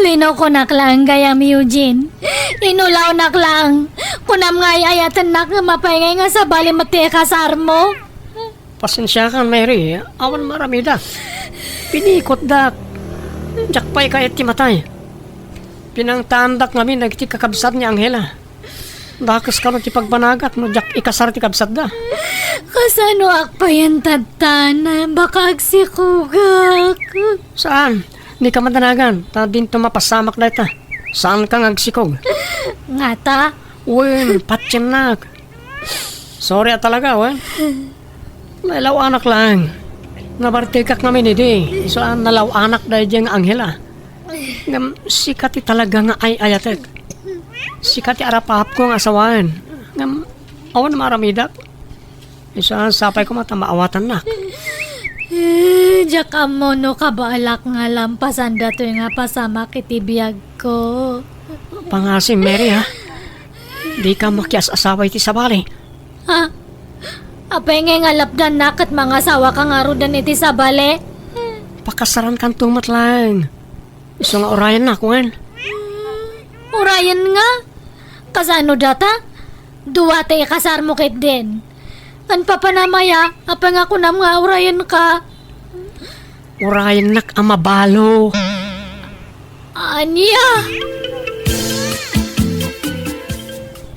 Sino ko naklang gayam Eugene? Inulaw naklang. Kunam nga ayatan nak nga mapayngay nga sa bali mati kasar mo. Pasensya ka, Mary. Awan marami da. Pinikot da. Jakpay kayat ti matay. Pinangtandak namin nagti kakabsat ni Angela. Dakas ka no ti pagbanagat no jak ikasar ti kabsat da. Kasano akpayan tatan, baka agsikugak. Saan? Di ka madanagan. Ta din tumapasamak na ita. Saan kang agsikog? Nga ta? Uy, patsin nak. Sorry talaga, wen. Nalaw anak lang. Nabartikak namin hindi. Saan nalaw anak dahil diyang Angela. Ngam, sikati talaga nga ay ayatek. Sikati arapahap ko ang asawaan. Ngam, awan maramidak. Saan sapay ko matamaawatan na. Diyak mo no kabalak nga lampasan dato nga pasama kitibiyag ko. Pangasim, Mary, ha? Di ka makias asaway ti sabali. Ha? Apay nga lapdan nakat mga asawa ka nga rudan iti sa bale? Pakasaran kan tumat lang. Iso nga orayan na, kung Urayan nga? Kasano data? Duwate kasar mo kit din. Kan papanamaya, apa nga kunam nga urayan ka? Orayan nak amabalo. Anya?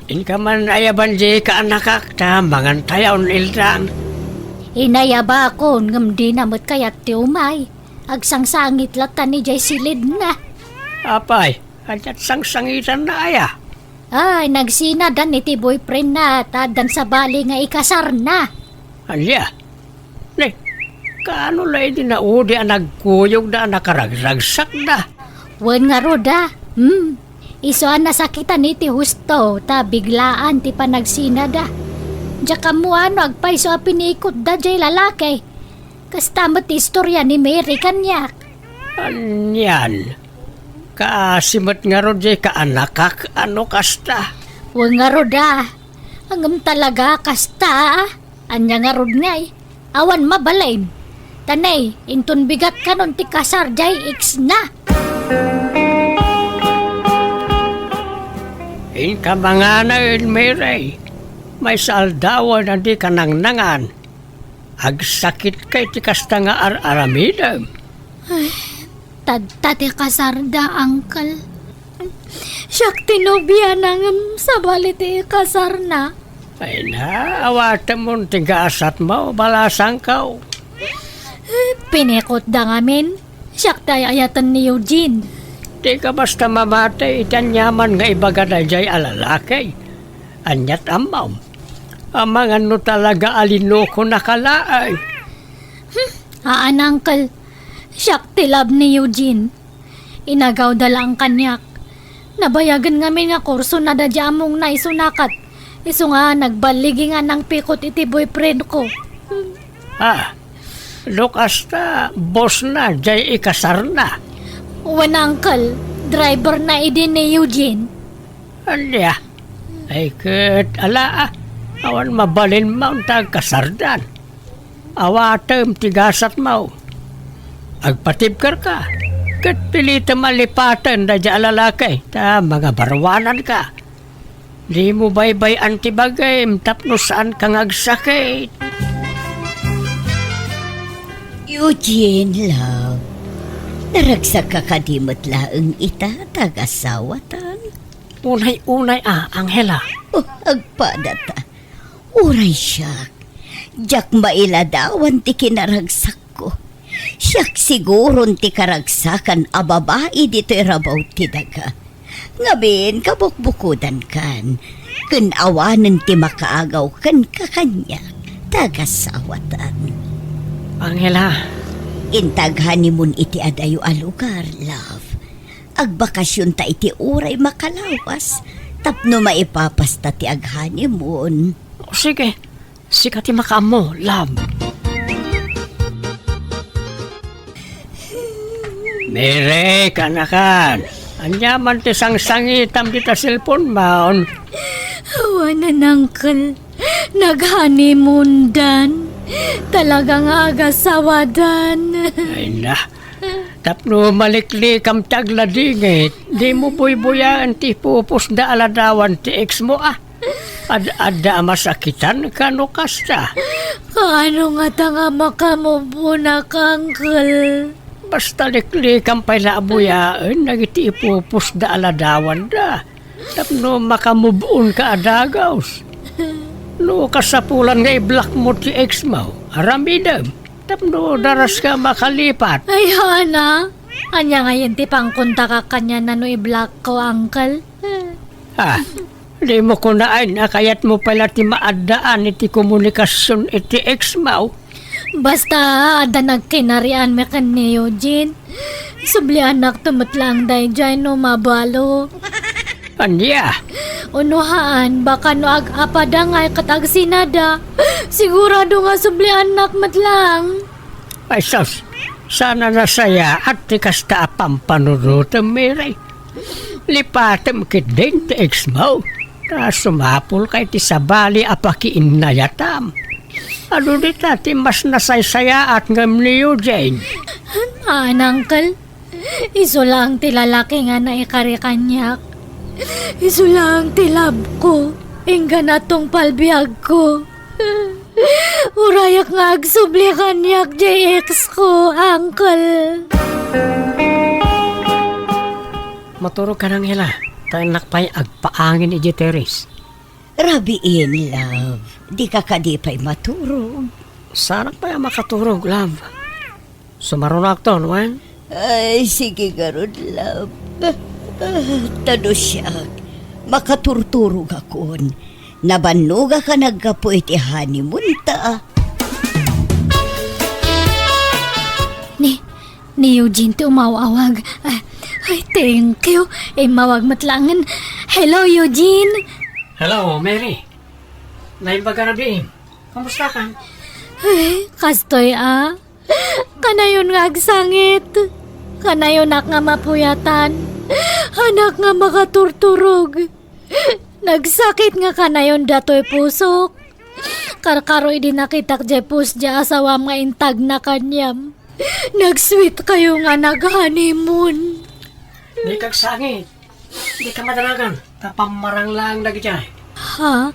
In ka man ayaban di ka anakak ta, mangan tayaw ildan. Inayaba ako ngam di namot kayat ti umay. Agsangsangit lata ni Jay silid na. Apay, at sang-sangitan na aya. Ay, nagsinadan iti boyfriend na tadan sa bali nga ikasar na. Alya, ne, kaano lay di na udi ang nagkuyog na nakaragsak na. Wan nga roda. Iso ang nasakitan iti husto ta biglaan ti panagsinada. Diya mo ano agpaiso a pinikot da jay lalaki. Kastamat istorya ni Mary kanyak. Anyan, kaasimat nga ro jay kaanakak ano kasta. Wan nga roda. Hanggang talaga kasta. Anya nga rod ngay. Awan mabalain. Tanay, intun bigat ka nun ti kasar jay x na. In ka mga na Mary, may saldawan na di ka nangnangan. Agsakit kay ti kasta nga aramidam. Tati kasarda, angkal. Siyak tinubya nang sa baliti kasar na. Ay na, awatan mo tigasat mo, balasang ka. Pinikot da ngamin. Siyak tayo ayatan ni Eugene. Di ka basta mamatay, itanyaman nga ibaga na jay alalakay. Anyat amaw. Amang ano talaga alinoko nakalaay. Haan, angkal. Siyak tilab ni Eugene. Inagaw dala ang kanyak. Nabayagan ngamin nga kurso na dadya among naisunakat. Iso nga nagbaligi nga ng pikot iti boyfriend ko. Lukas na, boss na, jay ikasar na. Wan, angkal. Driver na idin ni Eugene. Alya, ay kat ala awan mabalin mo ang kasardan. Awatem tigasat mo. Agpatibkar ka. Kat pilita malipatan na dya alalakay. Ta mga barwanan ka. Di mo baybay antibagay. Tapno saan kang agsakit. Eugene, love. Naragsak ka kadimot laeng ita, tagasawatan. Unay-unay Angela. Oh, agpadata. Uray siyak. Diyak mailadawan ti kinaragsak ko. Siyak siguron ti karagsakan a babae dito irabaw ti daga. Ngabin kabukbukudan kan. Kun awanan ti makaagaw kan kakanya. Tagasawatan. Angela. Intag honeymoon iti adayo a lugar, love. Agbakasyon ta iti uray makalawas. Tapno maipapasta ti ag honeymoon. Sige, sikati makamo, love. Mere, kanakan. Anyaman ti sang-sangitam di ta cellphone maon. Wanan, angkal. Nag-honeymoon dan. Talagang agasawadan. Ay na, Tapno malikli kam tagla dingit, di mo buy-buyaan ti pupus da aladawan ti ex mo Ada masakitan ka no kasta. Kaano nga tanga makamubunak, Uncle? Basta likli kam pala abuyaan, nagiti ipupus da aladawan da. Tapno makamubun ka adagaws. No kasapulan nga i-block mo ti ex mo, aramidam. Tapno daras ka makalipat. Ay, Hana. Anya ngayon ti pangkunta ka kanya na no i-block ko, Uncle. Di mo kunaan na kayat mo pala ti maadaan iti komunikasyon iti ex mo. Basta ada nagkinarian me kan ni Eugene. Subli anak tumutlang day dyan no mabalo. Anya, Unuhaan, baka no ag-apada nga katag sinada. Sigurado nga subli anak matlang. ay sus, sana nasaya at ti kasta apampanunod miray. Lipatem kit din ti ex mo. Sumapol kay ti sabali apakiin na yatam. Ano dita ti mas nasaysaya at ngam ni Eugene? Uncle, iso lang ti lalaki nga na ikari kanyak. Iso lang ti lab ko, ingga na tong palbiyag ko. Urayak nga agsubli kanyak JX ko, Uncle. Maturo ka nang hila. Tayo nakpay agpaangin iji teres. Rabiin, love. Di ka kadipay maturog. Sana pa makaturog, love. Sumarunak to, Wan? Ay, sige garod, love. Tado siya. Makaturturog akon. Nabanuga ka nagkapo iti honeymoon ta. Ni Eugene ti umawawag. Ay, thank you. Mawag matlangan. Hello, Eugene. Hello, Mary. Naimbaga na din. Kamusta ka? Ay, kastoy Kanayon nga agsangit. Kanayon nak nga mapuyatan. Anak nga makaturturog. Nagsakit nga kanayon datoy pusok. Karkaroy din nakitak jay pus jay asawam nga intag na kanyam. Nagsweet kayo nga nag-honeymoon. Di kagsangit. Di ka madalagan. Tapamarang lang nagyay. Ha?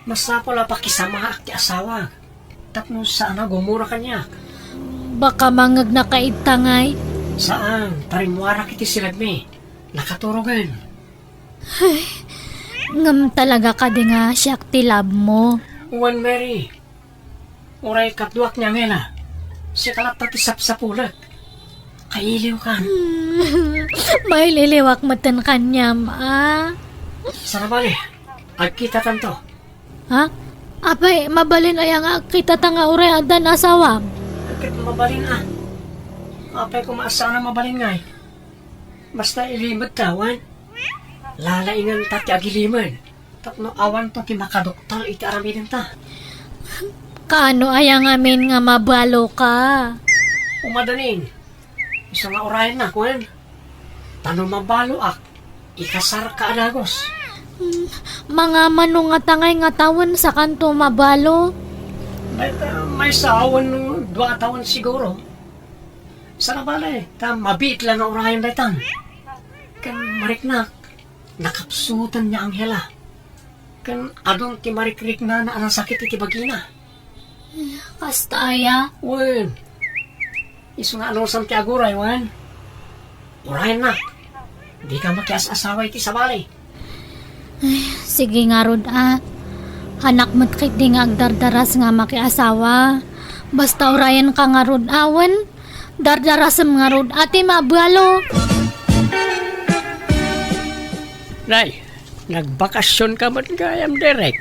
Masapo la pakisama ak ti asawa. Tapno sana gumura kanya. Baka mangag na kaitangay. Saan? Tarimwara kiti silagmi. Nakaturogan. Ngam talaga ka di nga siyak ti love mo. Uwan, Mary. Uray katduak niya ngela. Si kalap pati sapsapulat. Kailiw ka. May liliwak matan kanyam, Sana bali. Agkita tanto. Ha? Apay, mabalin ay nga kita tanga uray adan asawam. Agkit mabalin Apay kumaasa na mabalin ngay. Basta ilimod tawan. Lalaingan tati agiliman. Tapno awan to kimakadoktal iti aramidin ta. Kaano ay ang amin nga mabalo ka? Umadanin. Isa nga orayan na, kwen. Tanong mabalo ikasar ka adagos. Mga manong nga tangay nga tawan sa kanto mabalo. May sawan nung 2 taon siguro. Sana bala mabit lang ang orayan daytan. Kan mariknak, nakapsutan niya ang hela. Kan adong ti marikrik na anang sakit iti bagina. Kastaya? Wen, iso nga anong sam ti aguray, wen. Orayan na. Di ka makias asawa iti sa balay. Sige nga rod Hanak mo't kit di nga agdardaras nga makiasawa. Basta orayan ka nga rod awan. Dardarasam nga rod ati mabalo. Nay, nagbakasyon ka mo't gayam direk.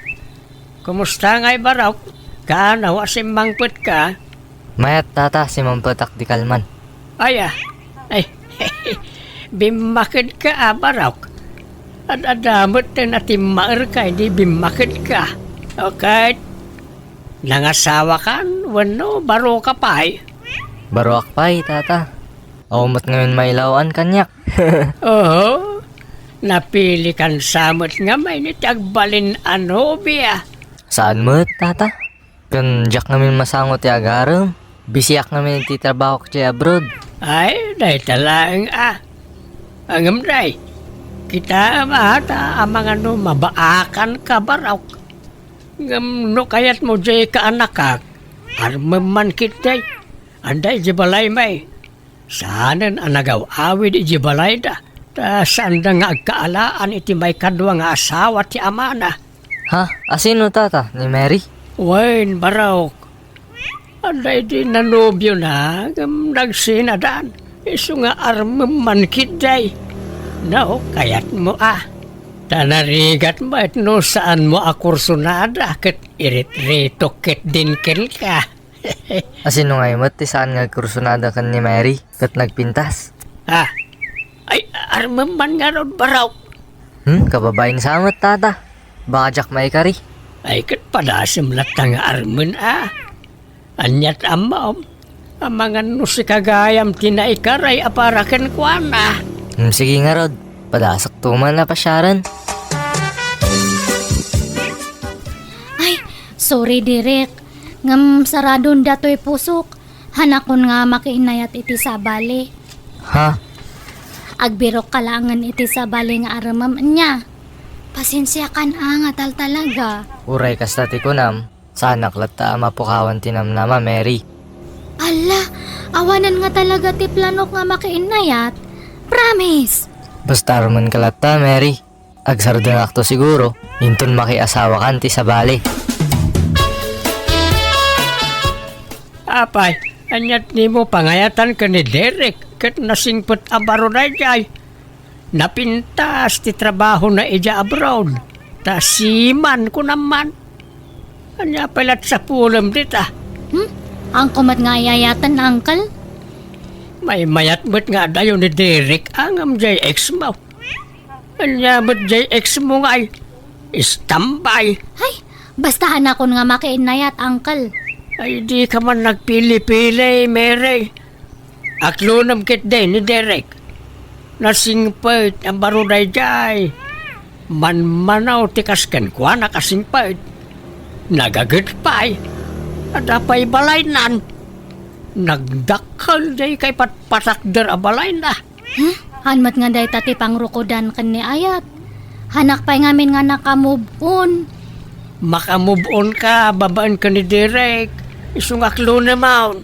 Kumusta nga'y baraw? Kaanaw asim mangput ka? Mayat tata si Mampatak di Kalman. Ay, bimakid ka baraw. At adamot na natimaer ka, hindi bimakid ka. Okay? Nangasawa kan, wano, baro ka pa'y. Baruak pa'y tata. Aumot ngayon mailawan kanyak. Oo, napili kan samot nga may nitagbalin biya. Saan mo tata? Kan jak namin masangot ti agaram. Bisiyak namin iti trabaho ko abroad. Ay, day talaang Angam day. Kita mata amang ano mabaakan ka baraw. Ngam no kayat mo jay ka anakak. Armaman kitay. Anday jibalay may. Saanan anagaw awid ijibalay da. Ta saan da nga agkaalaan iti may kadwa nga asawa ti amana. Ha? Asino tata? Ni Mary? Wain baraw. Anday di nanobyo na. Ngam nagsinadaan. Isu nga armaman kitay. No, kayat mo Tanarigat mo at no saan mo akursunada ket irit-rito ket dinkel ka. Asino nga imot ti saan nga kursunada kan ni Mary kat nagpintas? Ay, armaman nga ron baraw. Kababaeng samot tata. Baka jak may kari. Ay, ket padasim latang arman Anyat amaw. Amangan no si kagayam tinaikaray aparaken kuana. Sige nga Rod. Padasak tuman na pasyaran. Ay, sorry Direk. Ngam saradon datoy pusok. Hanakon nga makiinayat iti sabali. Ha? Agbirok kalangan iti sabali nga aramam niya. Pasensya kan nga talaga. Uray kas tati ko nam. Sana klata mapukawan tinamnama Mary. Ala, awanan nga talaga ti planok nga makiinayat. Promise! Basta raman kalata Mary. Agsardan akto siguro. Hinton makiasawa kanti sa bali. Apay, anyat ni mo pangayatan ka ni Derek ket nasingpot abaro na jay. Napintas ti trabaho na ija abroad. Tasiman ko naman. Anya palat sa pulam dita. Ang kumat nga yayatan, Uncle? May mayat-mat nga dayo ni Derek angam jay ex mo. Anya mat jay ex mo nga ay istambay. Ay, basta hanakon nga makiinayat, Uncle. Ay di ka man nagpili-pili, Mary. Aklunam kit din ni Derek. Nasingpait ang baruday jay. Manmanaw tikasken kwa nakasingpait. Nagagit pa'y. Adapay balay nan. Nagdakal jay kay patpatakder a balay na. Hanmat nga day tati pangrukodan kan ni Ayat. Hanak pa'y ngamin nga nakamove on. Makamove on ka, babaan ka ni Derek. Isungaklo naman.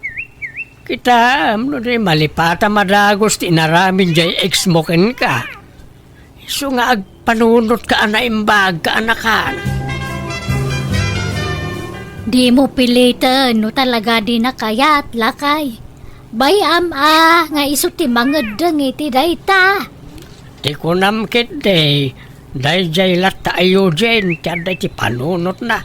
Kita, malipata madagos tinaramin jay ex-moken ka. Isunga agpanunot ka anaimbag ka anakan. Di mo pilitan, no talaga di nakayat, lakay. Bayam nga iso ti mangedeng iti dayta. Di ko namkit day, day jay lata ayo jen, tiyaday ti panunot na.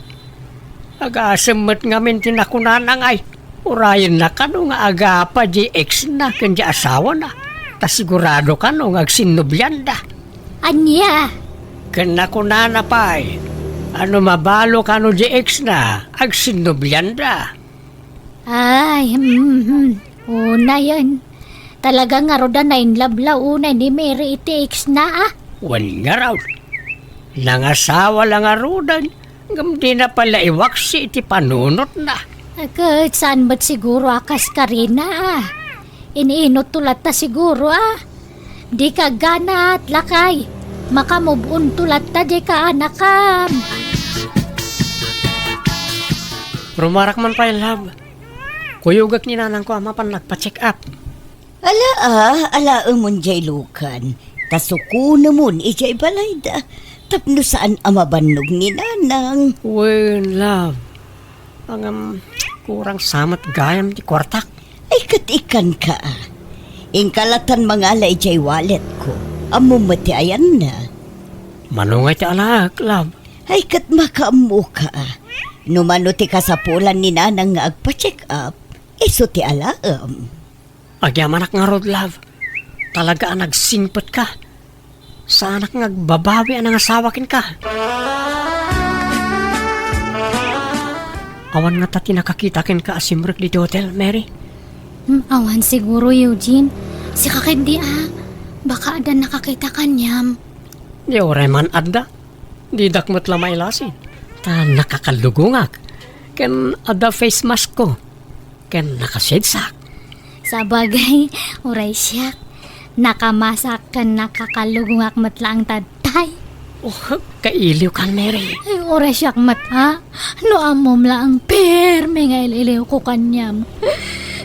Agasimot ngamin tinakunanan ay, urayan na ka no nga agapa di ex na, kanya asawa na. Ta sigurado ka no nga agsinubyan da. Anya? Kanakunana pa ay, ano mabalo ka no di ex na, agsinubyan da. Ay, una yan. Talaga nga roda na inlabla una ni Mary iti ex na Wan nga raw. Nangasawa lang nga rodan. Ngam di na pala iwaksi iti panunot na. Agad, saan ba't siguro akas ka rin na Iniinot tulat ta siguro Di ka ganat, lakay. Makamubun tulat ta di ka anakam. Rumarak man pa love. Kuyugak ni nanang ko ama pan nagpa-check up. Ala umon jay lukan. Tasuko namun ijay balay da. Tapno saan amabannog ni nanang. Well, love. Ang kurang samat gayam di kwartak. Ay katikan ka Ingkalatan mga alay jay wallet ko. Amumati ayan na. Manungay ti alak, love. Ay kat makaamu ka Numano ti kasapulan ni nanang nga agpa-check up. Iso ti alaam. Agyamanak nga rod, love. Talaga nagsingpot ka. Saanak nga babawi ang asawakin ka. Awan nga tati nakakitakin ka asimrek dito hotel, Mary. Awan siguro, Eugene. Si kakindi Baka ada nakakita kanyam. Di oray man adda. Di dakmat lamay lasin. Ta nakakalugungak. Ken ada face mask ko. Ken nakasidsak. Sa bagay, uray siya. Nakamasak ka nakakalugungak matlaang tatay. Oh, kailiw ka, Mary. Ay, uray siya mata. No amom lang perme nga ililiw ko kanyam.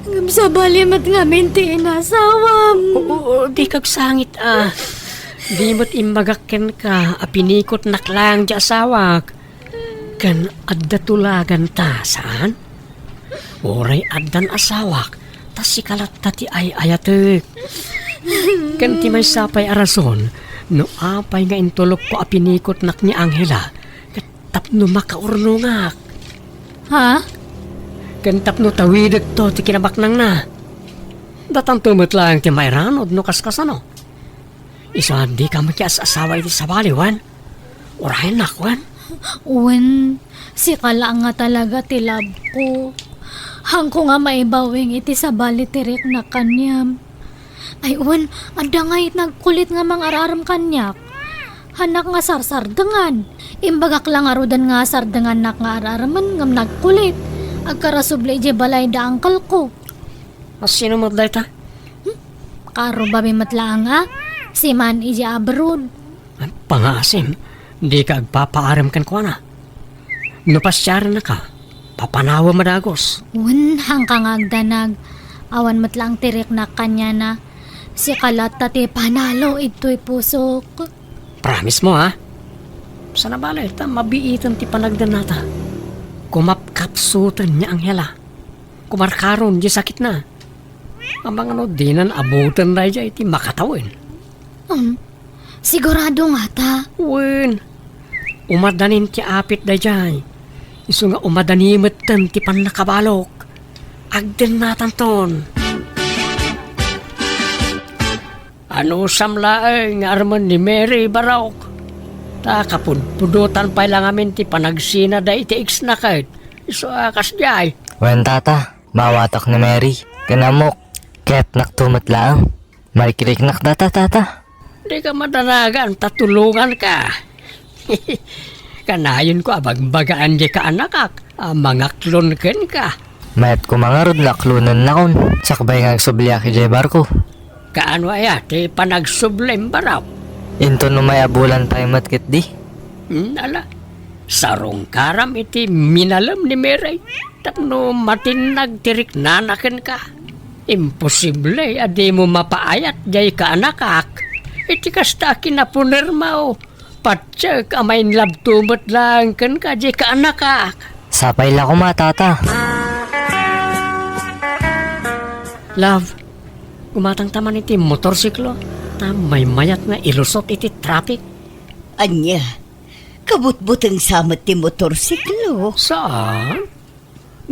Ngam sa balimat nga minti inasawam. Oo, di kag sangit Di mo't imbagakken ka, apinikot naklang di asawak. Kan adda tulagan ta, saan? Oray addan asawak, tas si kalat tati ay ayatek. Kan ti may sapay arason, no apay nga intulok ko apinikot nak ni Angela, kat tapno makaurnungak. Ha? Kan tapno tawidag to ti kinabaknang na. Datang tumot lang ti may ranod no kaskasano. Isa di ka makias asawa iti sa baliwan. Orahin nakwan. Uwan, si kala nga talaga tilab ko. Hangko nga maibawing iti sa balitirik na kanyam. Ay uwan, anda nga nagkulit nga mga araram kanyak. Hanak nga sarsardangan. Imbagak lang arudan nga sardangan nak nga araraman ngam nagkulit. Agkarasuble ije balay da angkal ko. Sino mo dahi ta? Karo babi matlaang nga. Si man ije abroad. Pangasim, di ka agpapaaram kan ko na. Nupasyara na ka, papanawa madagos. Uwan, hangkang agdanag. Awan matlaang tirik na kanya na. Si kalat tati panalo ito'y pusok. Promise mo ha? Sana balay, ta mabiitan ti panagdan nata. Kumapkapsutan niya Angela. Kumarkaron, di sakit na. Ang mga no, dinan abutan na dya iti makatawin. Sigurado nga ta. Wen, umadanin ti apit da jay. Isu nga umadanimot tan ti panakabalok. Agden natan ton. Ano samlaeng nga arman ni Mary Barok? Ta kapudpudutan pa lang amin ti panagsina da iti iksnakit. Isu akas jay. Wen tata, mawatak ni Mary. Kanamok, ket naktumot lang. Marikirik nak data tata. Di ka madanagan, tatulungan ka. Kanayon ko abagbagaan di ka anakak. Mangaklon ken ka. Mayat ko mga rod naklunan na kon. Sakbay nga agsubliya ki Jay Barko. Kaano aya, ti panagsublem baraw. Into no may abulan pa yung matkit di. Ala, sarong karam iti minalam ni Mary. Tapno matinag tirik nanaken ka. Imposible, adi mo mapaayat jay ka anakak. Iti kasta kinapunerma o. Patsyak, amayin labtumot lang kan ka jay ka anakak. Sapay la ko matata. Love, umatang taman iti motorsiklo. Ta may mayat nga ilusot iti traffic. Anya, kabutbutang samat ti motorsiklo. Saan?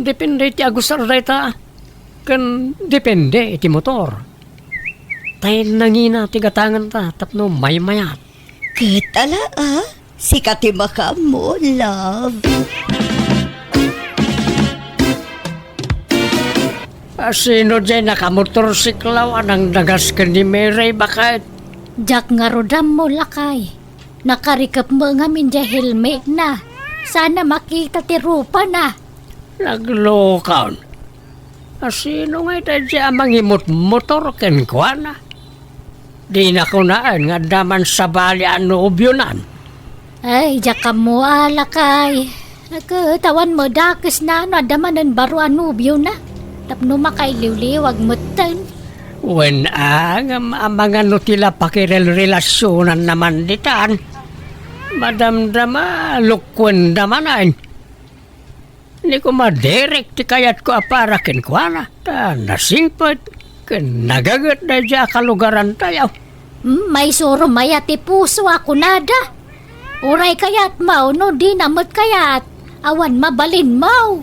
Depende iti agusar dayta. Kan depende iti motor. Tayo nangina ti gatangan ta tapno may mayat. Katala sikati maka mo, love. Sino dyan nakamotorsiklaw anang nagas ka ni Mary bakit? Jak nga rodam mo lakay. Nakarikap mo nga min dya helmet na. Sana makita ti rupa na. Naglokaon. Sino nga ito dyan mangimot motor ken kwa na? Di na ko naan nga daman sa bali ano ubyonan. Ay, jak ka mo lakay. Nagkatawan mo dakis na ano adamanan baro anubyo na. Tapno makailiw-liwag mo tan. Wen ang mga nutila pakirel-relasyonan naman ditan. Madamdama lukwen damanan. Ni ko madirek ti kayat ko aparakin ko na. Ta nasingpot. Ken nagagat na dya kalugaran tayo. May suro mayat ti puso ako nada. Uray kayat mau no di namot kayat. Awan mabalin mau.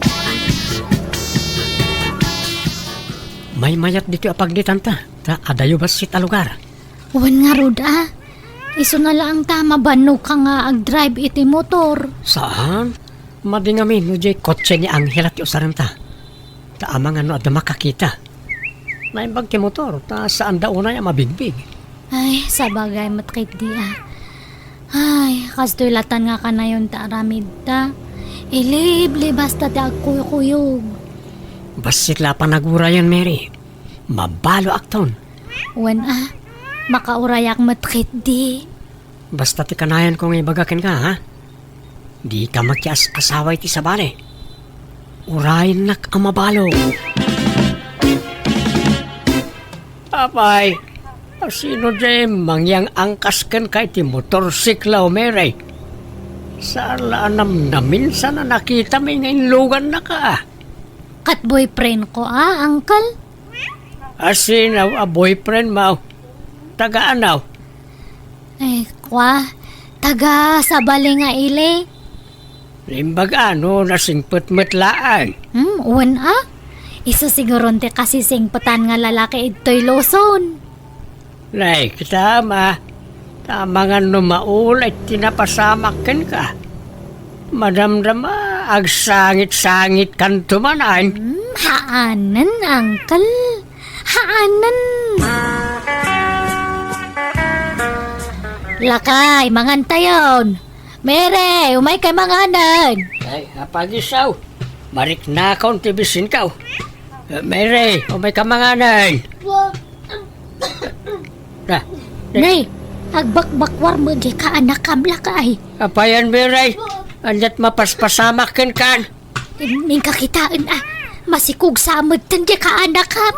May mayat dito apagditan ta. Ta adayo ba si talugar? Uwan nga ruda. Iso na lang tama bano ka nga ag-drive iti motor. Saan? Madingamin no jay kotse ni Angela ti usaran ta. Ta amang ano adda makakita. Naimbag ti motor. Ta saan daw na yung mabigbig. Ay, sa bagay matkit di Ay, kastoy latan nga ka na yun ta aramid ta. Ilibli basta ti agkuyog. Basit la panagura yan, Mary. mabalo akton. Wan makaurayak matkit di. Basta ti kanayan kong ibagakin ka, ha? Di ka magkias asaway ti sabali. Urayin nak ang mabalo. Apay, sino dyan mangyang angkasken kay ti motorsikla o meray? Saan namin sana nakita may ngayon lugan na ka? Kat boyfriend ko uncle. Asinaw a boyfriend mo. Taga-anaw. Taga sa bali nga ile. Limbag ano na singput-mutlaan. Wan Isa siguron ti kasi singpatan nga lalaki ito'y loson. Nay, tama. Tama nga numaul at tinapasamakin ka. Madamdama, agsangit-sangit kan tumanan. Haanan, uncle. Haanan. Lakay, mangantayon. Mere, umay kay manganan. Ay, apagisaw. Marik na akong tibisin ka. Mere, umay ka manganan. Na, Nay, agbakbakwar mo di ka anak kam lakay. apayan Mere. Anjat mapaspasamakin kan. Ming kakitaan masikog samad tan di ka anak kam.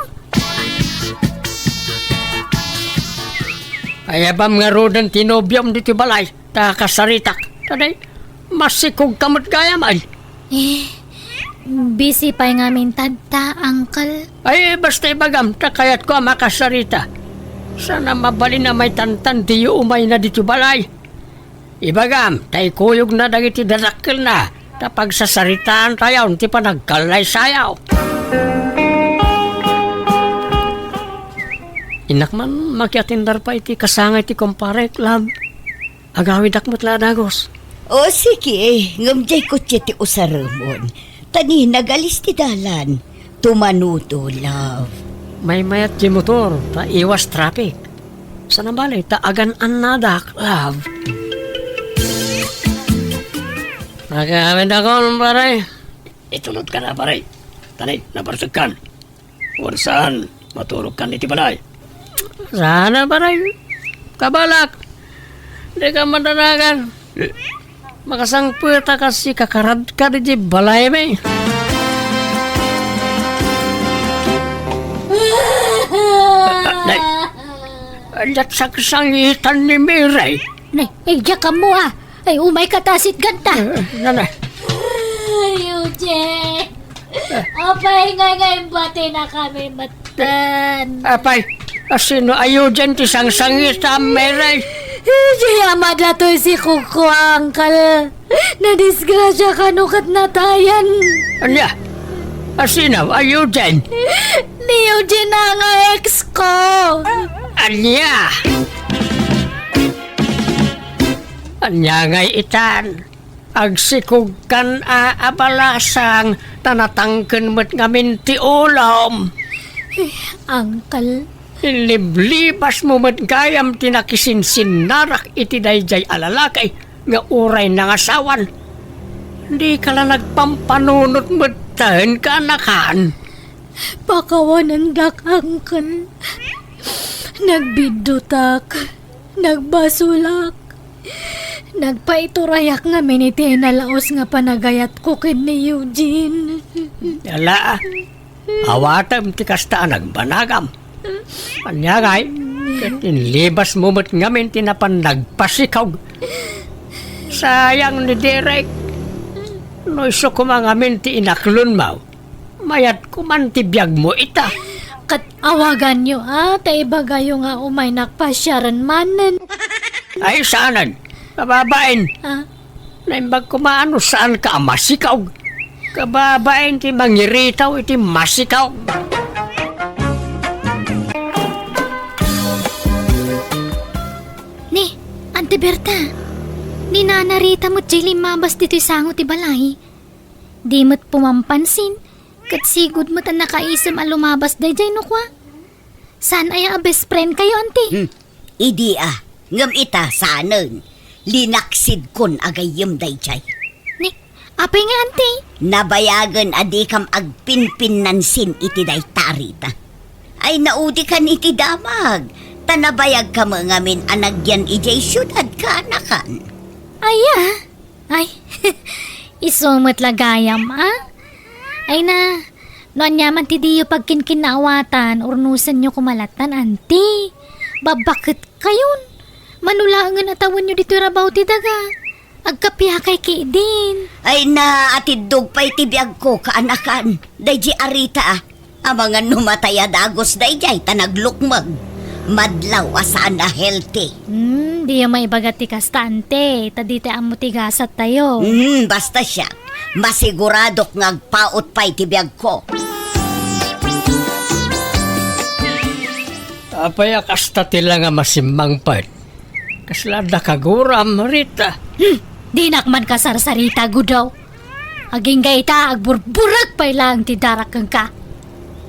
Ayabam nga rodan tinobyam dito balay. Takasaritak. Taday, masikog kamot kaya man. Busy pa nga min tadta, uncle. Ay, basta ibagam, takayat ko makasarita. Sana mabali na may tantan di umay na dito balay. Ibagam, tay kuyog na dagiti dadakil na. Tapag sasaritaan tayo, ti pa nagkalay sayaw. Inak man, makiatindar pa iti kasangay ti kumpare, lab. Agawid akmat ladagos. O sige, ngamjay ko ti usaramon. Tani nagalis ti dalan. Tumanuto, love. May mayat ti motor, ta iwas traffic. Sana balay, ta agan-an nadak, love. Nagawid ako, pare. Itulot ka na, pare. Tanay, nabarsag kan. Saan, maturog kan iti balay. Sana, pare. Kabalak. Di ka madanagan. Makasangputa kasi kakarad ka di balay may. Nay, anjat saksangitan ni Miray. Nay, diya ka mo Ay, umay katasit ganta. Nanay, Eugene! Apay nga bati na kami matan. apay, sino ayo dyan ti sangsangita Miray? Diya madatoy si Kuko, uncle. Nadisgrasya ka nukat natayan. Anya, sino ayo dyan? Ni Eugene na nga ex ko. Anya! Anya ngay itan. Agsikog kan abalasang tanatangken met ngamin ti ulam. Uncle, Liblibas mo met gayam tinakisinsin narak iti dayjay alalakay nga uray na asawan. Di ka lang nagpampanunot met tahen ka nakan. pakawanan dak, uncle. Nagbidutak, nagbasulak, nagpaiturayak nga miniti nalaos nga panagayat ko kin ni Eugene. Yala, awatam ti kasta nagbanagam. Anyagay, inlibas mo met ngamin tinapan nagpasikaw. Sayang ni Derek. No iso kumangamin ti inaklon mo. Mayat kuman ti biyag mo ita. Kat awagan nyo tay bagayo nga umay nakpasyaran manen. Ay saanan, kababain. Naimbag kumaano saan ka masikaw. Kababain ti mangiritaw iti masikaw. Ni, Ante Berta, ni nanarita mo't jay limabas dito'y sango ti balay. Di mo't pumampansin, kat sigud mo't ang nakaisam ang lumabas day jay no kwa. Saan ay ang best friend kayo, Ante? Idi ngam ita sanen. Linaksid kon agayem dayjay. Ni, apay nga, Ante? Nabayagan adi kam agpinpin nansin iti day tarita. Ay naudi ka ni ti damag. Tanabayag ka mga min anagyan ijay syudad ka anakan. Ay, isumot lagayam, Ay na, noan yaman ti diyo pagkinkinawatan, urnusan nyo kumalatan, anti. Babakit kayon? Manulangan na tawon nyo dito rabaw ti daga. Agkapya kay din. Ay na atidog pa'y tibiyag ko kaanakan. Dayji arita ang mga numataya dagos dayjay tanaglukmag. Madlaw asaan na healthy. Di yung may bagat ti kastante. Tadite ang mutigasat tayo. Basta siya. Masiguradok ngagpaot pa'y tibiyag ko. Apaya kasta tila nga masimang pat. Kaslada kaguram, Rita. Di nakman ka sarsarita, gudaw. Aging gaita, agburburag pa lang ti darakang ka.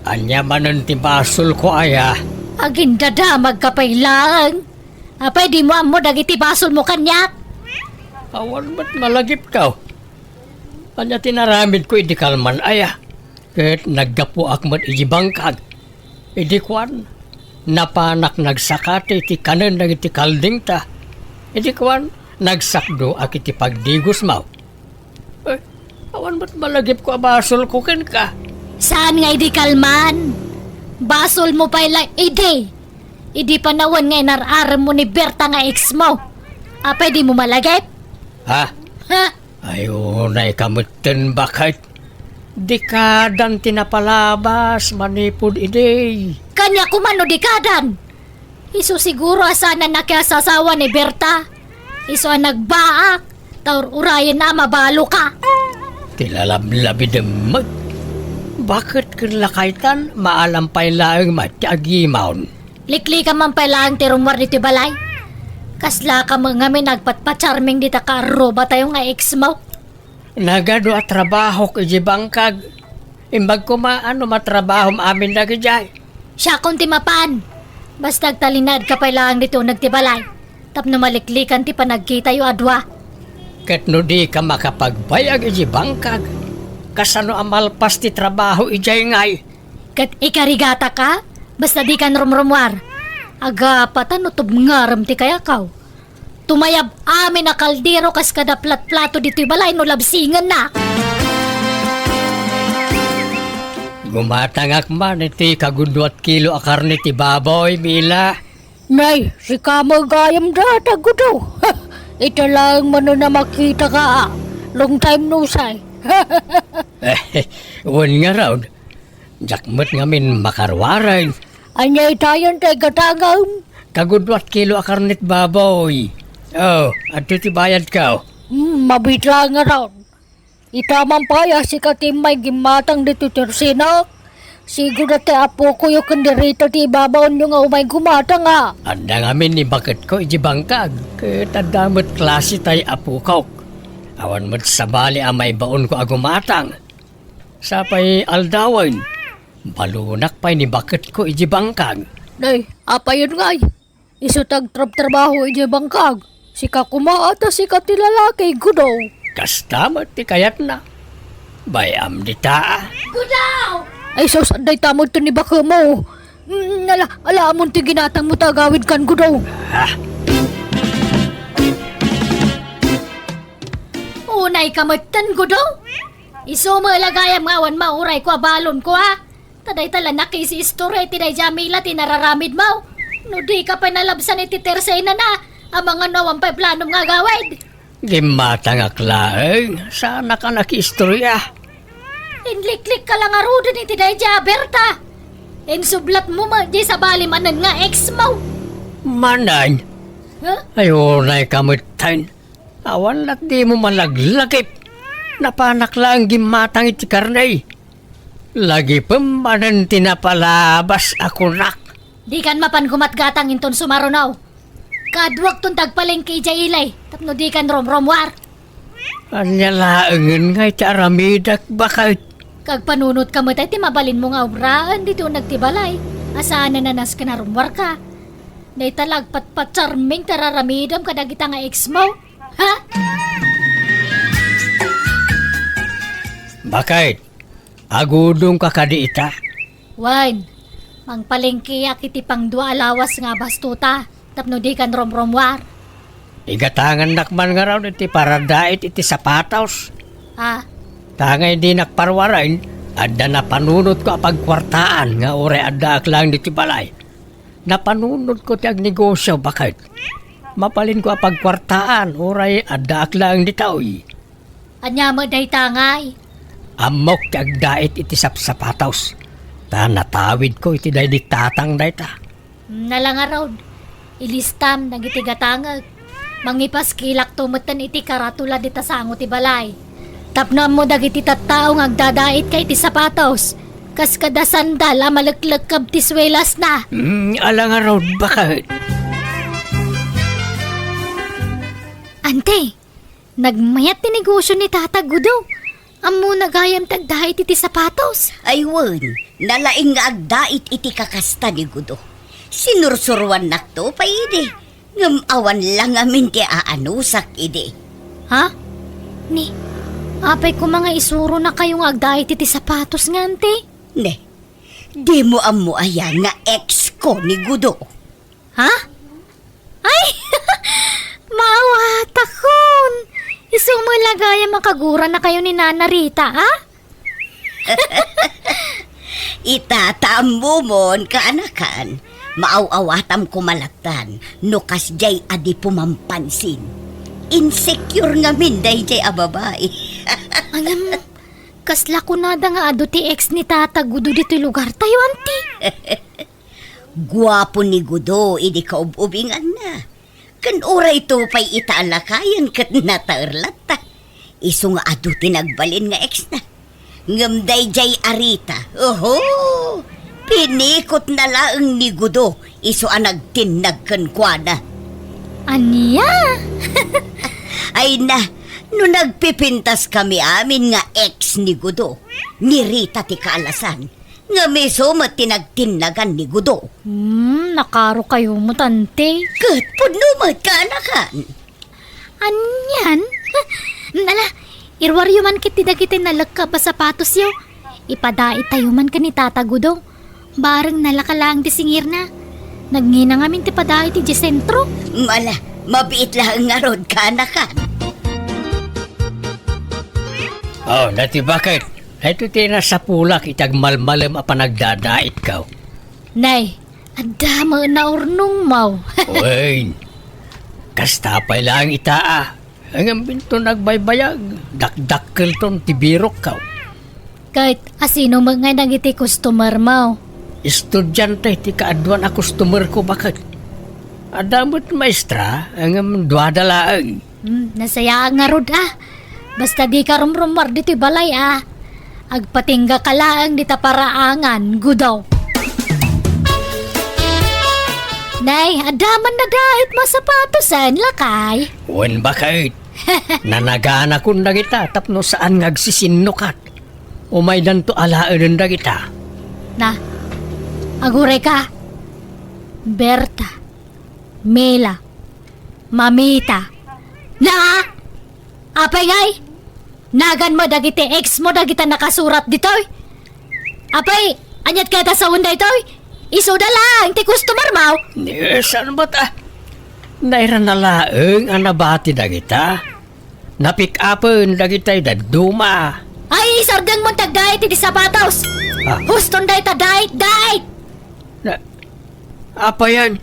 Anya manon ti basol ko aya. Aging dadamag ka pa lang. Apay di mo amo dagiti basol mo kanyak. Awan ba't malagip ka? Anya tinaramid ko idi kalman aya. Kahit naggapo akmat iji bangkag. Idi kwan. Napanak nagsakati ti kanan ng iti kalding ta. Idi kwan. Nagsakdo ak iti pagdigos mau. Awan ba't malagip ko basol ko ken ka? Saan nga idi kalman? Basol mo pa lang, idi. Idi panawan nga inarar mo ni Berta nga ex mo. Apay di mo malagip? Ha? Ha? Ayaw na ikamutin bakit? Dekadan tinapalabas, manipod ide. Kanya kumano dikadan. Iso siguro asana nakiasasawa ni Berta. Iso ang nagbaak. Taur urayan na mabalo ka. Tilalablabi demag. Bakit kinlakaitan maalampay laang matiagimaon? Likli ka man pala ang tirumwar dito balay. Kasla ka mga may nagpatpacharming dita ka aroba tayo nga ex mo. Nagado at trabaho kiji bangkag. Imbag ko maano matrabaho amin na kijay. Siya kung timapan. Basta talinad ka pala ang dito nagtibalay. Tapno maliklikan ti panagkita yu adwa. Ket no di ka makapagbayag iji bangkag. Kasano amalpas ti trabaho ijay ngay. Kat ikarigata ka, basta di ka rumrumwar. Aga patan utub ngaram ti kaya kaw. Tumayab amin na kaldero kas kada plat-plato dito'y balay no labsingan na. Gumatangak man iti kagundwat kilo a karne ti baboy, Mila. Nay, si Kamoy gayam data gudaw. Ito lang mano na makita ka. Long time no say. Wan nga raw. Jakmat ngamin makarwaray. Anyay tayon tay katagam. Kagudwat kilo a karnit baboy. Oh, ato ti bayad ka. Mabitla nga raw. Itamang paya si katimay gimatang dito tersina. Siguro te apo ko yung kandirito ti ibabaon yung umay gumata nga. Anda ngamin ni bakit ko iji bangkag. Katadamot klase tay apo ko. Awan mo't sabali amay baon ko agumatang. Sapay aldawan. Balunak pa'y ni bakit ko iji bangkag. Nay, apa yun nga? Isutag trabaho iji bangkag. Si kakuma ata si katilalaki gudaw. Kastamot ti kayat na. Bayam di taa. Gudaw! Ay sos, anday tamod to ni baka mo. Alamon ti ginatang mo tagawid kan gudaw. Ha? Unay kamatan gudaw. Iso mo lagayam ngawan mauray ko abalon ko ha. Taday tala nakisi istorya tinay Jamila tinararamid mo. No di ka pa nalabsan iti tersay na ang mga nawang pa planom nga gawid. Gimatang aklaeng. Sana ka nakistorya. Inliklik ka lang arudan iti day Berta. Insublat mo di sa balimanan nga ex mo. Manay. Huh? Ayaw na ikamutan. Awan at di mo malaglagip. Napanak lang gimatang iti karnay. Lagi pamanan tinapalabas ako nak. Di kan mapan gumatgatang inton sumarunaw. Kadwag tun tagpalengke ijay ilay. Tapno di kan romromwar. Anya laengen nga iti aramidak bakit. Kag panunot ka mo tayo, mabalin mo nga obraan dito nagtibalay. Asaan na nanas ka na rumwar ka. Na italagpat charming tararamidam kadagita nga ex mo. Ha? Bakit? Agudong ka kadiita? Wan, Mangpalengke iti pang dua alawas nga bastuta. Tapno di kan romromwar. Igatangan nakman nga raw iti para dait iti sapatos. Ha? Tangay di nakparwarain, adda napanunod ko apagkwartaan nga ore adda aklang diti balay. Napanunod ko ti agnegosyo bakit? Mapalin ko apagkwartaan, oray adda aklang ditaoy. Anya mo day tangay. Amok ti agdait iti sapsapatos. Ta natawid ko iti day diktatang dayta. Nalangarod. Ilistam nagitigatangag. Mangipas kilak tumutan iti karatula dita sango ti balay. Tapno mo dagiti tattao nga agdadait kay ti sapatos. Kas kada sandal malaglag kab ti swelas na. Alang araw bakit? Ante, nagmayat ti negosyo ni Tata Gudo. Amo nagayam tagdait iti sapatos. Aywan, nalaing nga agdait iti kakasta ni Gudo. Sinursuruan nakto pa ide. Ngamawan lang amin ti aanusak ide. Ha? Ni, apay ko mga isuro na kayong agdait iti sapatos nga, ante. Ne, di mo amo aya nga ex ko ni Gudo. Ha? Ay! Maawat akon! Isumulagaya makagura na kayo ni Nana Rita, ha? Itataam mo mon kaanakan. Maaw-awatam kumalatan, no kasjay adi pumampansin. Insecure nga min day jay ababay. Alam, kasla ko nada nga ado ti ex ni Tata Gudo dito lugar tayo, auntie. Guwapo ni Gudo, idi kaububingan na. Kan oray ito pa'y itaalakayan kat nataerlata. Iso nga ado tinagbalin nga ex na. Ngamday jay arita. Oho! Pinikot na laang ni Gudo, iso anag tinagkan kwa na. Aniya? Ay na, no nagpipintas kami amin nga ex ni Gudo, ni Rita ti kaalasan, nga meso matinagtinagan ni Gudo. Nakaro kayo mo, tante. Kat punumat ka anakan. Anyan? Nala, irwaryo man kiti dagiti nalagka pa sapatos yo. Ipadait tayo man ka ni Tata Gudo. Bareng nalakalang ti singir na. Nagngina nga min ti padait ti sentro. Mala, mabiit lang nga rod ka anakan. Oh, dati bakit? Ito ti nasa pulak itag malmalem a panagdadait ka. Nay, adama na urnong mau. Uy, kastapay lang itaa. Ang binto nagbaybayag, dakdakkel ton tibirok ka. Kahit asino mga nagiti customer mau. Estudyante ti kaadwan a customer ko bakit? Adamot maestra, ang duadalaang. Nasaya nga rod Basta di ka rumrumar dito balay Agpatingga ka lang dita paraangan, Gudaw. Nay, adaman na dait masapatosan, lakay. Wen bakit? Nanagana kun na kita tapno saan ngagsisinukat. Umay dan to alaan na kita. Na, agure ka. Berta, Mela, Mamita. Na! Apay ngay! Nagan mo dagiti ex mo dagita nakasurat ditoy. Apay, anyat kata sa unday toy. Iso da lang, ti customer mau. Saan ba ta? Nairan na laeng ang nabati na kita. Napick upin na kita'y daduma. Ay, sardang mo tagdait iti sapatos. Huston day ta dait. Apa yan?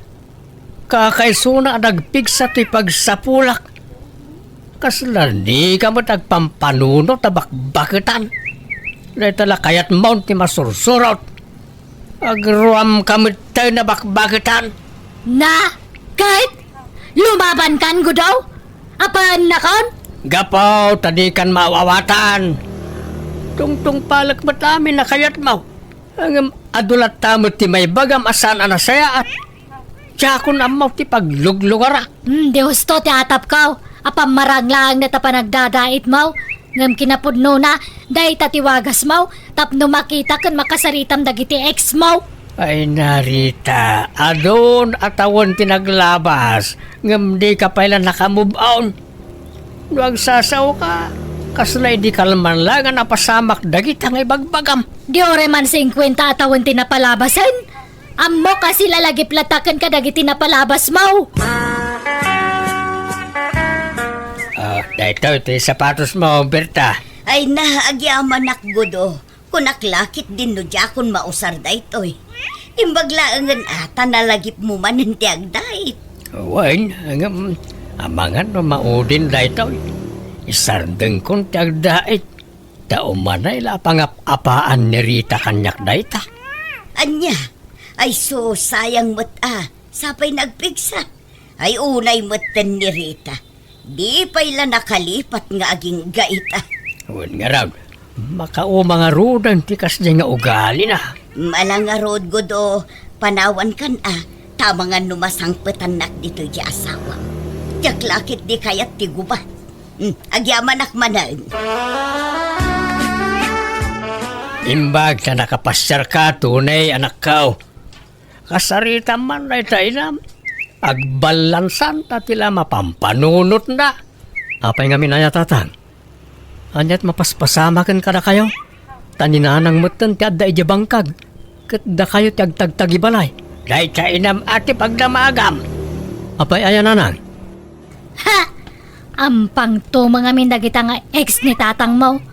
Kakaisuna nagpigsa ti pagsapulak. Kaslan di ka mo tagpampanuno tabakbakitan. Naitala kayat mount ti masursurot. Agruam kami tayo na bakbakitan. Na, kahit lumaban kan gudaw? Apaan na kon? Gapaw, tadi kan mawawatan. Tungtung palak matami na kayat mo. Ang adulat tamo ti may bagam asan anasaya at tsakon amaw ti pagluglugara. Di husto ti atap kaw. Apam marang lang na tapanagdadait mo. Ngam kinapudno na, dahi tatiwagas mo. Tapno makita kan makasaritam dagiti ex mo. Ay narita, adon atawon tinaglabas. Ngam di ka pala nakamove on. Nuag sasaw ka. Kaslay di kalman lang ang napasamak dagit ang ibagbagam. Di ore man 50 atawon tinapalabasan. Ammo kasi lalagi platakan ka dagiti napalabas mo. Dito, ito yung sapatos mo, Berta. Ay naagyaman nakgudo. Kunaklakit din no dya kung mausar da ito eh. Imbaglaangan ata nalagip mo man hindi agdait. Wan, amangan no maudin dito. Isardeng kong tagdait. Taumanay la pangap-apaan ni Rita kanyak dita. Anya, ay so sayang mo't sapay nagpigsa. Ay unay mo't ni Rita. Di pa'y la nakalipat nga aging gaita. Wan nga raw, makao mga rudan tikas niya nga ugali na. Malang nga road godo, panawan kan tamangan numasangpetan nak dito di asawa. Jaklakit di kayat ti gubat. Agyaman akmanan. Imbag sa nakapasyar ka, tunay anak kao. Kasarita man na itainam. Agbalansan ta tila mapampanunot na. Apay nga minaya tatang. Anyat mapaspasama kan kada kayo. Taninanang mutan ti adda ija bangkag. Kat da kayo ti agtagtagibalay. Dahil sa inam ati pagdamagam. Apay ayan nanang. Ha! Ampang to mga mindagita nga ex ni tatang mo.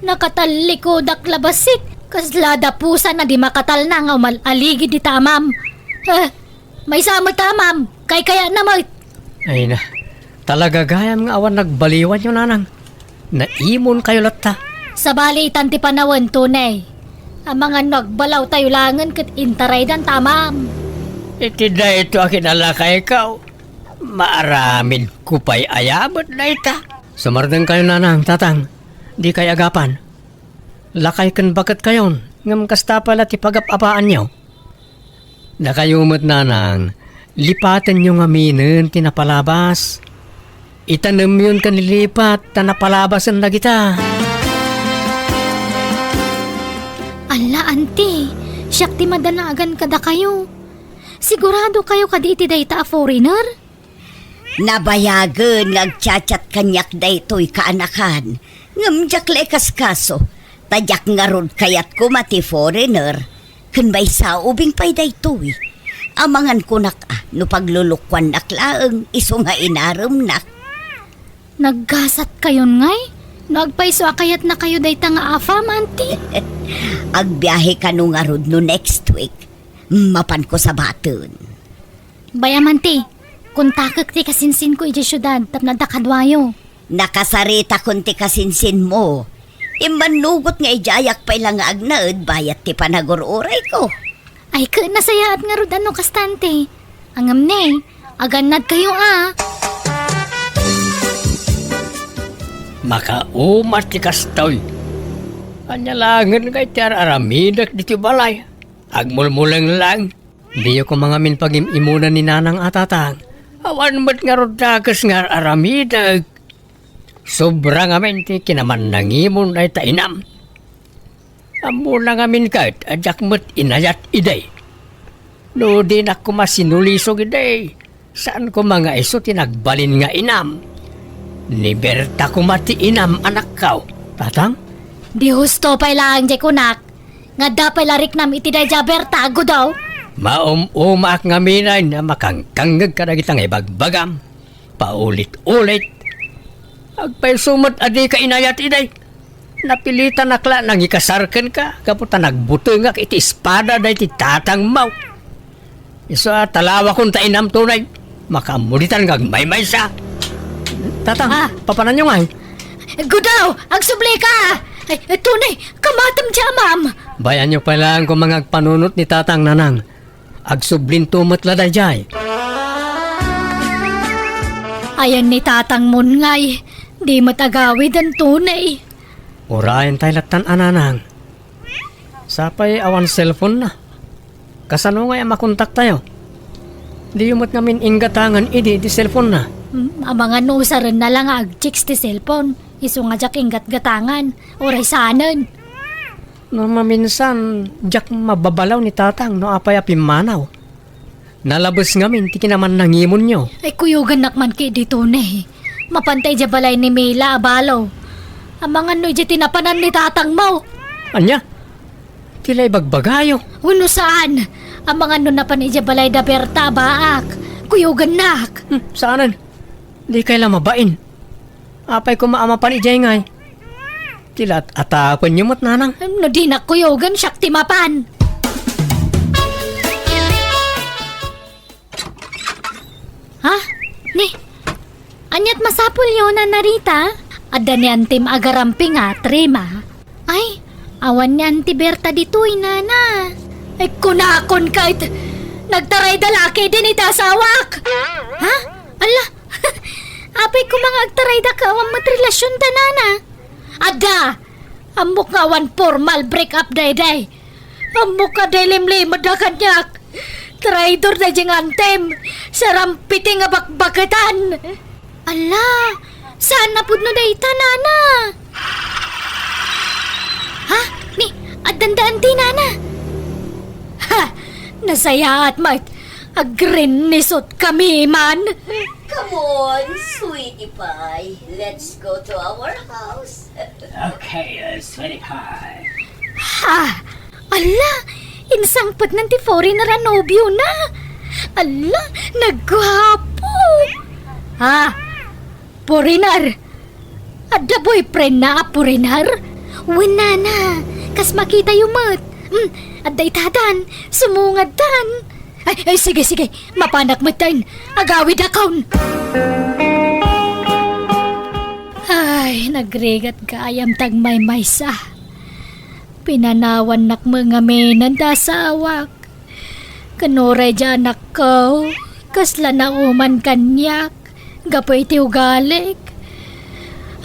Nakatalikod labasik. Kaslada pusa na di makatal na nga umaligid di tamam. May samot tamam. Kaya na mo. Ay na. Talaga gayam nga awan nagbaliwan yun nanang. Naimon kayo latta. Sa bali itanti panawan tunay. Ang mga nagbalaw tayo langan kat intaray dan tamam. Itida ito akin alakay ikaw. Maaramin ko pa'y ayabot na ita. Sumardang kayo nanang, tatang. Di kay agapan. Lakay kan bakat kayon. Ngam kasta pala ti pagap-apaan nyo. Nakayumot nanang. Lipatan nyo nga minin tinapalabas. Itanam yun kan lilipat. Tanapalabasan na kita. Ala, auntie. Siyak ti madanagan kada kayo. Sigurado kayo kaditi dayta a foreigner? Nabayagan nagchat-chat kanyak daytoy kaanakan. Ngamjak lekas kaso. Tadyak nga rod kayat ko mati foreigner. Kanbay sa ubing pay daytoy. Amangan ko nak no paglulukwan naklaang iso nga inaram nak. Naggasat kayon ngay? Nagpaiso akayat na kayo dayta nga afam, auntie? Agbiyahe ka no nga rod no next week. Mapan ko sa baton. Bayam, auntie. Kuntakak ti kasinsin ko iti syudad tapna dakadwayo. Nakasarita kunti kasinsin mo. Imanugot nga ijayak pa ilang nga agnaed bayat ti panagururay ko. Ay ka nasayaat nga rod ano kastante. Angam ne, aganad kayo Makaumat ti kastoy. Anyalangan kay tiar aramidak di ti balay. Agmulmulang lang. Di ko mga min pag-imunan ni nanang atatang. Awan mo't nga rodakas nga aramidag. Sobrang amin ti kinaman nangimon ay tainam. Amo lang amin kahit adyak mo't inayat iday. No din ako masinulisog iday. Saan ko mga iso tinagbalin nga inam. Ni Berta ko mati inam anak kao. Tatang? Di husto pa ilang jay kunak. Nga dapay larik nam iti day jaber tago daw. Umak nga minay na makangkangag ka na kitang ibagbagam. Paulit-ulit. Agpay sumot adi ka inayat iday. Napilitan nakla nang ikasarkan ka. Kaputa nagbutungak iti espada day ti tatang mau. Isa talawa kong tainam tunay. Makamulitan kag may siya. Tatang, papanan nyo nga eh. Gudaw, agsubli ka! Ay, tunay, kamatam jamam! Bayan nyo pala ang mga panunot ni tatang nanang. Agsublin tumot la dayjay. Ayan ni tatang mon ngay, di matagawid ang tunay. Urayan tayo latan ananang. Sapay awan cellphone na. Kasano nga makontak tayo? Di umot ngamin inggatangan idi di cellphone na. Mga nusaran na lang ag-chicks ti cellphone. Iso nga jak ingat gatangan. Oray sanan. No maminsan, jak mababalaw ni tatang no apay apimanaw. Nalabas ngamin, tiki naman nangimon nyo. Ay kuyugan nakman ki di tunay. Mapantay dya balay ni Mila abalaw. Ang mga no dya tinapanan ni tatang mo. Anya? Tila'y bagbagayo. Uno saan? Ang mga nun na panidya balay da Berta baak. Kuyugan nak. Saanan? Di kay lang mabain. Apay ko maamapan ijay ngay. Tilat atapan niyo mat nanang. No di na kuyugan siyak timapan. Ha? Ni? Anyat masapul yun na narita? Ada ni antim agaramping trima. Ay, awan ni Auntie Berta dito'y nana. Ay kunakon kahit nagtaray dalaki din itasawak. Ha? Ala, apay ko mga agtaray da ka awang matrelasyon da nana. Ada, amok nga awan formal break up day. Amok ka day limlim da kanyak. Traidor na diyang antem. Sarampiting nga bakbakatan. Ala, saan na pud no dayta nana? Ha? Ni, adandaan di nana. Ha, nasaya at mat. Agrin nisot kami man. Come on, sweetie pie. Let's go to our house. Okay, sweetie pie. Ha, ala, insangpat ng tifori na ranobyo na. Ala, nagwapo. Ha, porinar. Ada boyfriend na porinar? Wala na, kas makita yung mat. Aday tadan, sumungad tan. Ay, sige, mapanak mo tan. Agawid akaun. Ay, nagregat ka ayam tagmay maysa. Pinanawan nak mga menan dasawak. Kanore dyan ako. Kasla na uman kanyak. Gapoy ti ugalik.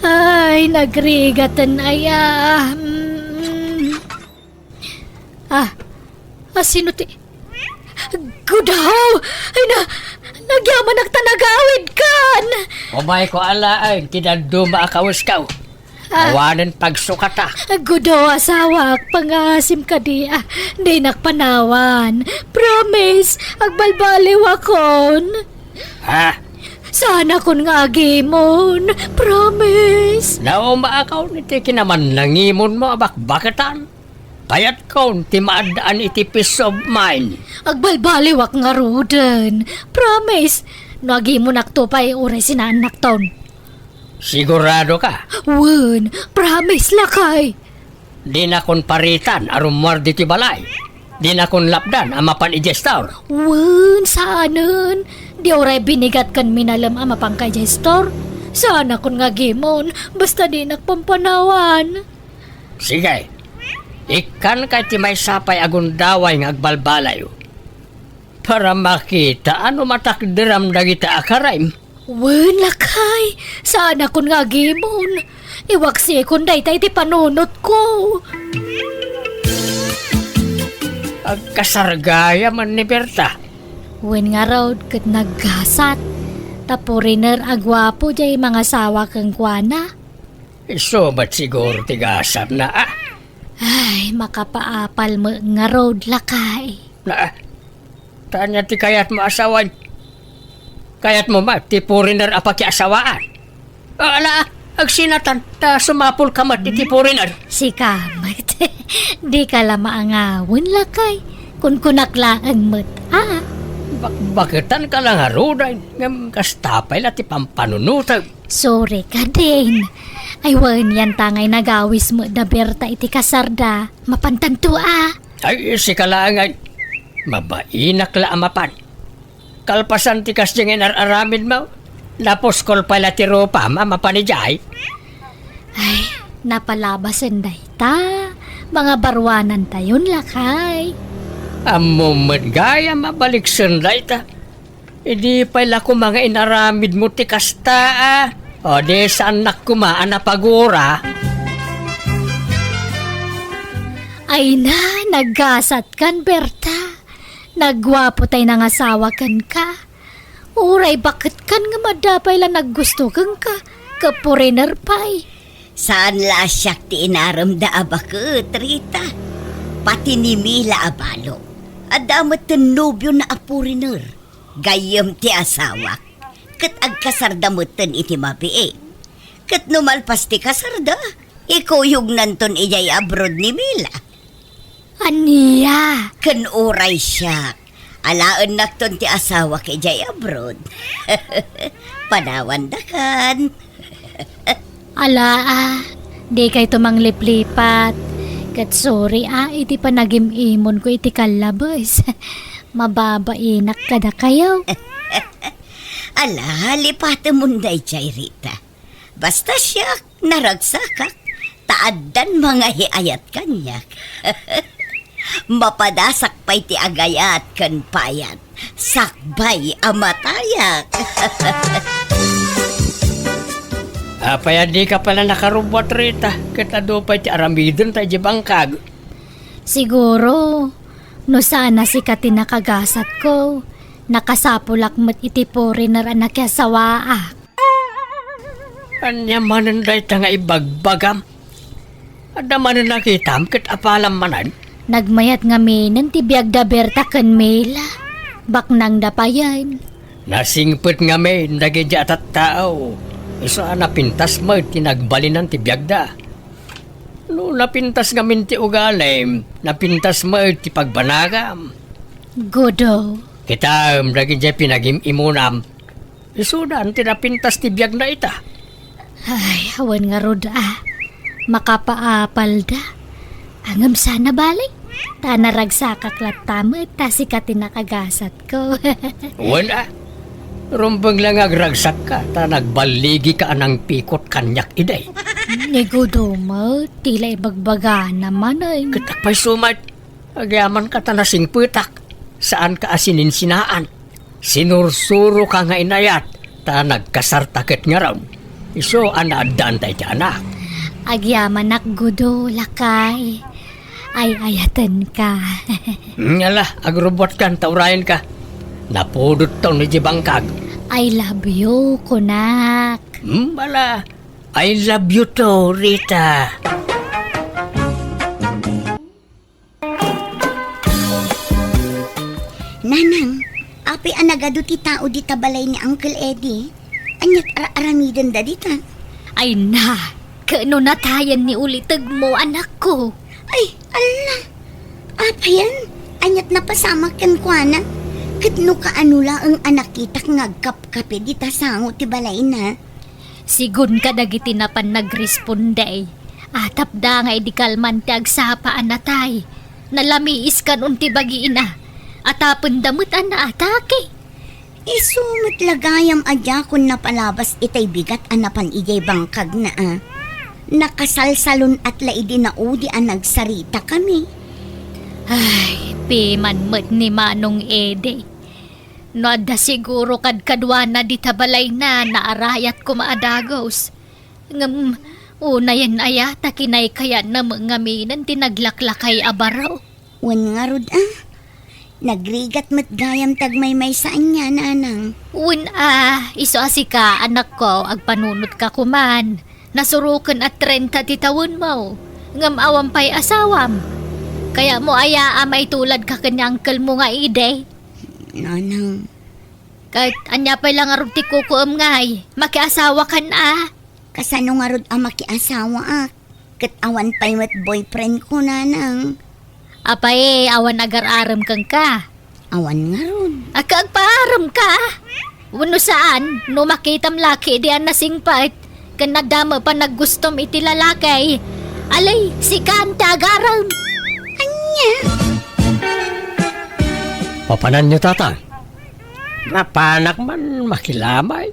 Ay, nagrigatan aya. Sino ti? Gudaw! Ay na, nagyaman nagtanagawid kan! Umay ko alaay, tinaduma akawas ka. Awanan pagsukata. Gudaw asawak, pangasim ka di. Di nakpanawan. Promise, agbalbaliw akon. Ha? Sana kon nga agimon. Promise. Nauma akaw niti kinaman nangimon mo abak-bakatan. Payat kaun ti maadaan iti peace of mind. Agbalbaliwak nga ruden. Promise. No agimon aktupay uray sinaanak ton. Sigurado ka? Wen, promise lakay. Di na kon paritan arumar di ti balay. Di na kon lapdan amapan i-gestor. Wen, saanan? Di oray binigat kan minalam ama pang kay gestor. Sana kon nga gimon, basta di nakpampanawan. Sige. Ikan kay ti may sapay agundaway ng agbalbalay. Para makita ano matakdiram dagita akaraim. Wen, lakay. Sana kon nga gimon. Iwaksi kon daytay ti panunot ko. Agkasargaya man ni Berta. Wen nga raw kat naggasat. Taporiner agwapo jay mga sawa kang kuana. So ba't siguro tigasap na Ay, makapaapal mo nga road lakay. Na, tanya ti kayat mo asawan. Kayat mo ma, ti foreigner apaki asawaan. Ala, agsinatan, ta sumapul kamat ti foreigner. Si kamat, di ka la maangawin lakay. Kun kunaklaan mo't, Bakitan ka lang haruday, ngam kastapay na ti pampanunutag. Sorry ka din. Ay, wan yan tangay nagawis mo da Berta iti kasarda. Mapantanto Ay, si kalangan. Mabainak la amapan. Kalpasan ti kasyang inararamid mo. Naposkol pala ti ropa, mapanijay. Ay, napalabasan day ta. Mga barwanan tayon lakay. Amumad gaya mabalik sunday ta. Hindi pala ko mga inaramid mo ti kasta O di sa anak ko pagura. Ay na, naggasat kan Berta. Nagwapo tay nang asawa kan ka. Uray, bakit kan nga madapay lang naggusto kang ka? Kapuriner pay. Saan la siyak ti inaramda abakit, Rita? Pati ni Mila abalo. Adamat ten nobyo na apuriner. Gayam ti asawa. Kat agkasardamutan iti mabi Kat numalpas ti kasarda. Ikaw yung nanton ijay abroad ni Mila. Aniya? Kan oray siya. Alaan nakton ti asawa kay Jay abroad. Panawan da kan. Ala di kay tumang liplipat. Kat sorry iti pa nagimimon ko iti kalabas. Mababainak kada kayo. Ala, lipate munday Jay Rita. Basta siya naragsakak. Taaddan mga hiayat kanyak. Mapadasak pa'y ti agayat kan payat. Sakbay amatayak. Apaya di ka pala nakarubot, Rita. Katado pa ti aramidon tayo di bangkag. Siguro, no sana si kati nakagasat ko. Nakasapulak mo't iti foreigner anak ya sawa. Anya manan day ta nga ibagbagam. Ada manan nakitam kat apalam manan. Nagmayat nga menen ti biag da berta ken mela. Baknang dapayan. Nasingpet nga may nagidya at tao. Iso napintas mo tinagbalinan ti biagda. No napintas nga min ti ugalim, napintas mo ti pagbanagam. Godo. Kita nagidya pinagim-imunam. Isudan ti napintas ti biag na ita. Ay, awan nga rod Makapaapal da. Angam sana balik. Ta naragsakak latama ta si kati nakagasat ko. Wala. Rumbang lang agragsak ka, ta nagbaligi ka anang pikot kanyak iday. Ni godo mo, tila ibagbaga naman ay. Katakpay sumat, agyaman ka ta nasing putak. Saan ka asinin sinaan? Sinursuro ka nga inayat, ta nagkasartakit nga raw. Iso anaadaan tayo ti anak. Agyaman nak godo lakay. Ay ayatan ka. Ngala, agrobot kan, taurayan ka. Napudot to ni Jibangkag. I love you, kunak. Bala, I love you to, Rita. Nanang, api anagado ti tao di tabalay ni Uncle Eddie. Anyat aramidan da dita. Ay na, kaano natayan ni ulitag mo anak ko. Ay, ala. Apa yan? Anyat napasama kan kwa na. Katno ka anula ang anak kitak ngagkap-kape di tasango ti balay na. Sigun ka dagiti napan nagresponde. Atap da nga idikalman ti agsapaan na tay. Nalamiis kan unti bagi ina. Atapon damot ana atake. Isumot lagayam adya kung napalabas itay bigat anapan ijay bangkag na Nakasalsalon at laidi na udi ang nagsarita kami. Ay, piman mo't ni Manong Ede. No da siguro kadkadwa na di tabalay na naarayat ko maadagos. Una yan ayata kinay kaya na mga minan tinaglaklakay abaraw. Wan nga rod Nagrigat mat gayam tagmay-may saan niya, nanang. Iso asika anak ko agpanunot ka kuman. Nasurukan at 30 titawon mo. Ngam awam pa'y asawam. Kaya mo aya may tulad ka kanyang mo nga ide. Nanang. Kahit anya pa lang arog ti kukuam ngay. Makiasawa ka na. Kasano nga rod makiasawa Kat awan pa'y mat boyfriend ko, nanang. Apay, awan agar-aram kang ka. Awan nga rod. Akagpaaram ka. Wano saan, no makitam laki diyan nasingpat. Kanadama pa naggustom iti lalakay. Alay, si Kanta agaram. Anya? Papanan niyo, tata. Napanak man makilamay.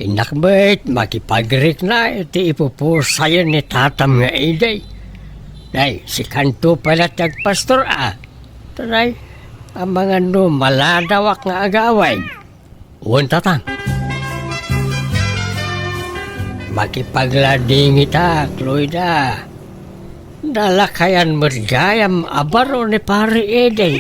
Inakbait, makipagrik na, iti ipupusayan ni tatam nga iday. Day, si Kanto pala tagpastor Taray, ang mga maladawak nga agaway. Uwan, tatang. Makipaglading ita, Cloida. Dalakayan mergayam abaro ni pari Ede.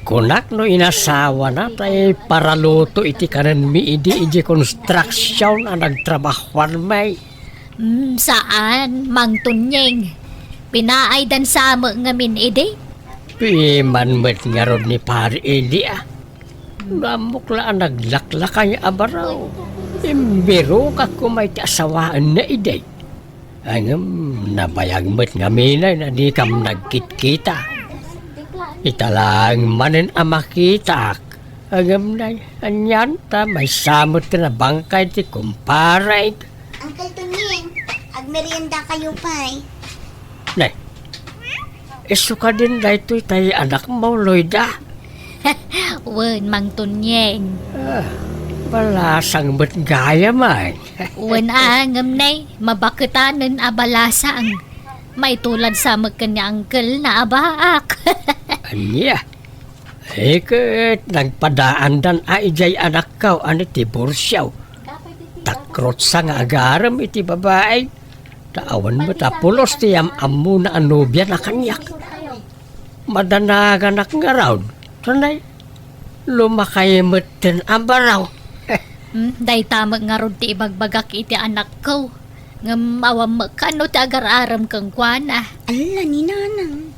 Kunak no inasawa na tayo para luto iti kanan mi iji construction ang nagtrabahuan may. Saan, Mang Tunyeng? Pinaay dan sama nga min Ede? Piman met nga ron ni pari Ede Namukla ang naglaklakay abaraw. Imbiro ka kumay ti asawaan na Ede. Angam, nabayag mo't nga minay na di kam nagkit-kita. Italang manin ang makita. Angam na, anyan ta, may samot ka na bangkay ti kumparay. Uncle Tunying, agmerienda kayo pa'y. Nay, iso ka din na ito'y tayo anak mo, Loida. Wen, Mang Tunyeng. Balasang ba't gaya man? Wen angam nay, mabakitanan abalasang. May tulad sa magkanya uncle na abaak. Anya, eket nagpadaan dan ay jay anak kaw ani ti Borsyaw. Takrot sa nga agaram iti babae. Taawan mo tapulos ti amu na anubya na kanyak. Madanaganak nga raw. Sanay, lumakay mo tin ambaraw. Day tamag nga ron ti ibagbagak iti anak ko. Ngam awam makano ti agar-aram kang kwana. Ala ni Nanang.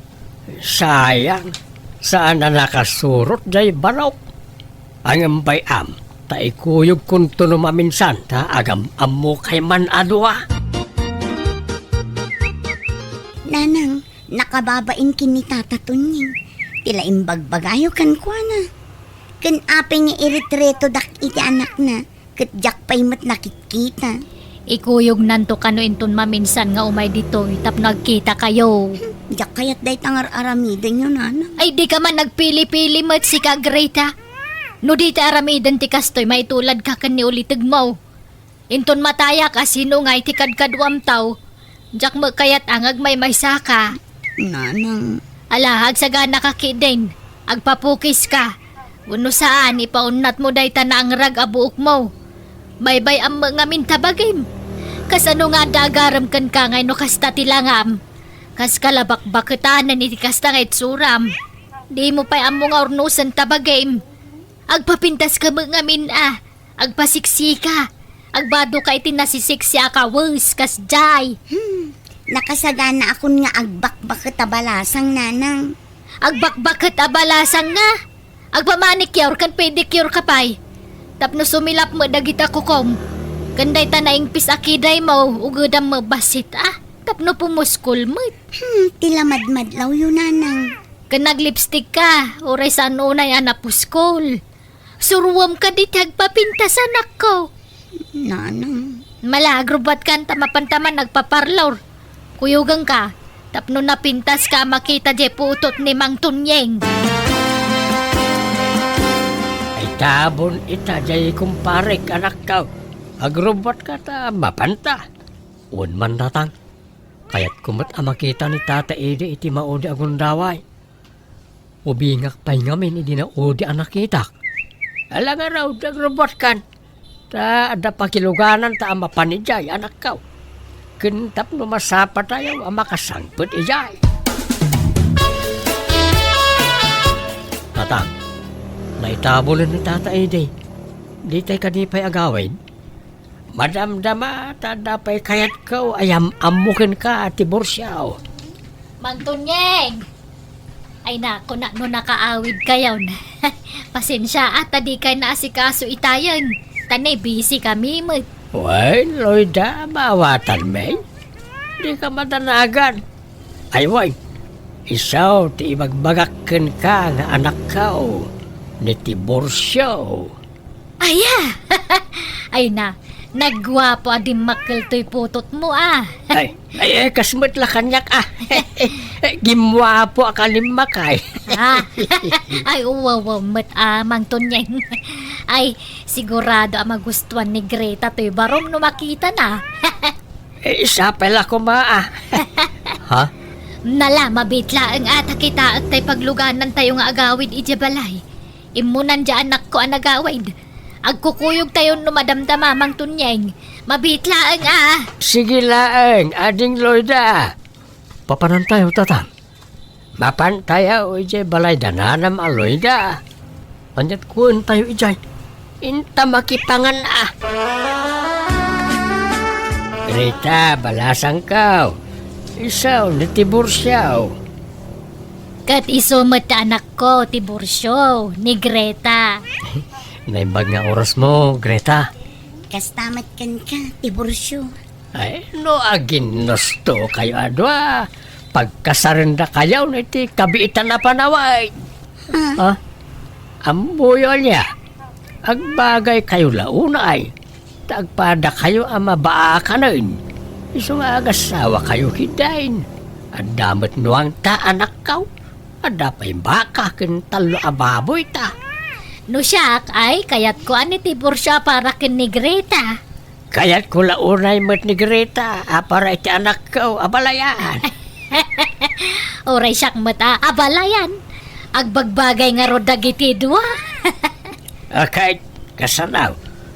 Sayang, saan na nakasurot jay baraw. Ang bayam, taikuyog kung maminsan, ta agam amu kay man adwa. Nanang, nakababain kin ni Tata Tunying. Tila imbagbagayo kan kwa na. Kan apeng nga iritreto dak iti anak na. Kat jak pa'y mat nakikita. Ikuyog nanto kano inton maminsan nga umay dito, tap nagkita kayo. Jak kayat day tangar aramiden yun, Nanang. Ay di ka man nagpili-pili mat si ka Greta. No di ta aramidan ti kastoy, may tulad ka kan ni ulitig mo. Inton mataya ka sino nga iti kadkadwam tao. Jak mo kayat angag may saka. Nanang. Alahag sa gana ka kidin. Agpapukis ka. Uno saan ipaunat mo day tanang rag abuok mo. Baybay ang mga mintabagim. Kasano nga dagaram kan ka ngay no kasta tilangam. Kas kalabak-bakitanan iti kasta ngay tsuram. Di mo pa'y ang mga ornusan tabagim. Agpapintas ka mga mina. Agpasiksika. Agbado ka iti nasisiksya ka wus kas jay. Nakasagana akon nga agbakbakit abalasang, Nanang. Agbakbakit abalasang nga. Agpamanicure kan pedicure ka pa'y. Tapno sumilap mo dagita kukom. Kanday tanaing pisakiday mo, ugudam mo basit Tapno pumuskul mo. Tila madmadlaw yun, Nanang. Kan naglipstick ka, oray saan unay anapuskol. Surwam ka di tagpapintasan ako. Nanang. Malagrubat kan tamapantaman nagpaparlor. Kuyugang ka, tapno napintas ka makita di putot ni Mang Tunyeng. Ay tabon ita jay kumparek anak kaw. Agrobot ka ta mapanta. Un man datang. Kaya't kumat makita ni Tata Ede iti maudi agundaway. Ubingak pa'y ngamin iti na udi anak itak. Alang araw agrobot kan. Ta ada pakiluganan ta mapanijay anak kaw. Kentap no masapa tayo ang makasangput ijay. Tatang, naitabulan ni Tata Ede. Di tayo kanipay agawin. Madamdama, tadapay kayat ko, ayam amukin ka at Borsyaw. Mang Tunyeng! Ay nako na no nakaawid kayo na. Pasensya at di kayo naasikaso itayan. Tanay busy kami mo. Well, Loida, mawatan may. Di ka matanagan. Ay, way, isaw ti ibagbagakin ka nga anak ka ni Borsyaw. Aya! Ay na, nagwapo adim makil to'y putot mo Ay, kasmat la kanyak Gimwapo akalimakay. Ay, uwaw, mat Mang Tunyeng. Ay, sigurado ang magustuhan ni Greta to'y barom no makita na. Isa pala ko Ha? Nala, mabitla ang ata kita at tay pagluganan tayo nga agawid ijabalay. Imunan dya anak ko ang agawid. Agkukuyog tayo no madamdama Mang Tunyeng. Mabitla ang Sige laeng, ading Loida. Papanan tayo, tatang. Mapan tayo, ijay balay dananam a Loida. Anyat kuwan tayo, ijay. Inta makipangan Greta, balasang kaw. Isaw, ni Borsyaw. Kat isumat anak ko, Tiburcio, ni Greta. Naimbag nga oras mo, Greta. Kastamat kan ka, Tiburcio. Ay, no agin nosto kayo adwa. Pagkasarenda kayo na iti kabiitan na panaway. Ha? Ambuyo niya. Agbagay kayo launa ay. Tagpada kayo ang mabaakanin. Iso nga agasawa kayo hidain. At damot nuang ta anak kaw. At dapay baka kin talo ababoy ta. No siyak ay kayat ko ani tibor siya para kin ni Greta. Kaya't ko launay mat ni Greta. Para iti anak kaw abalayan. Oray siyak mata abalayan. Agbagbagay nga ro dagiti dua. Kahit kasanaw.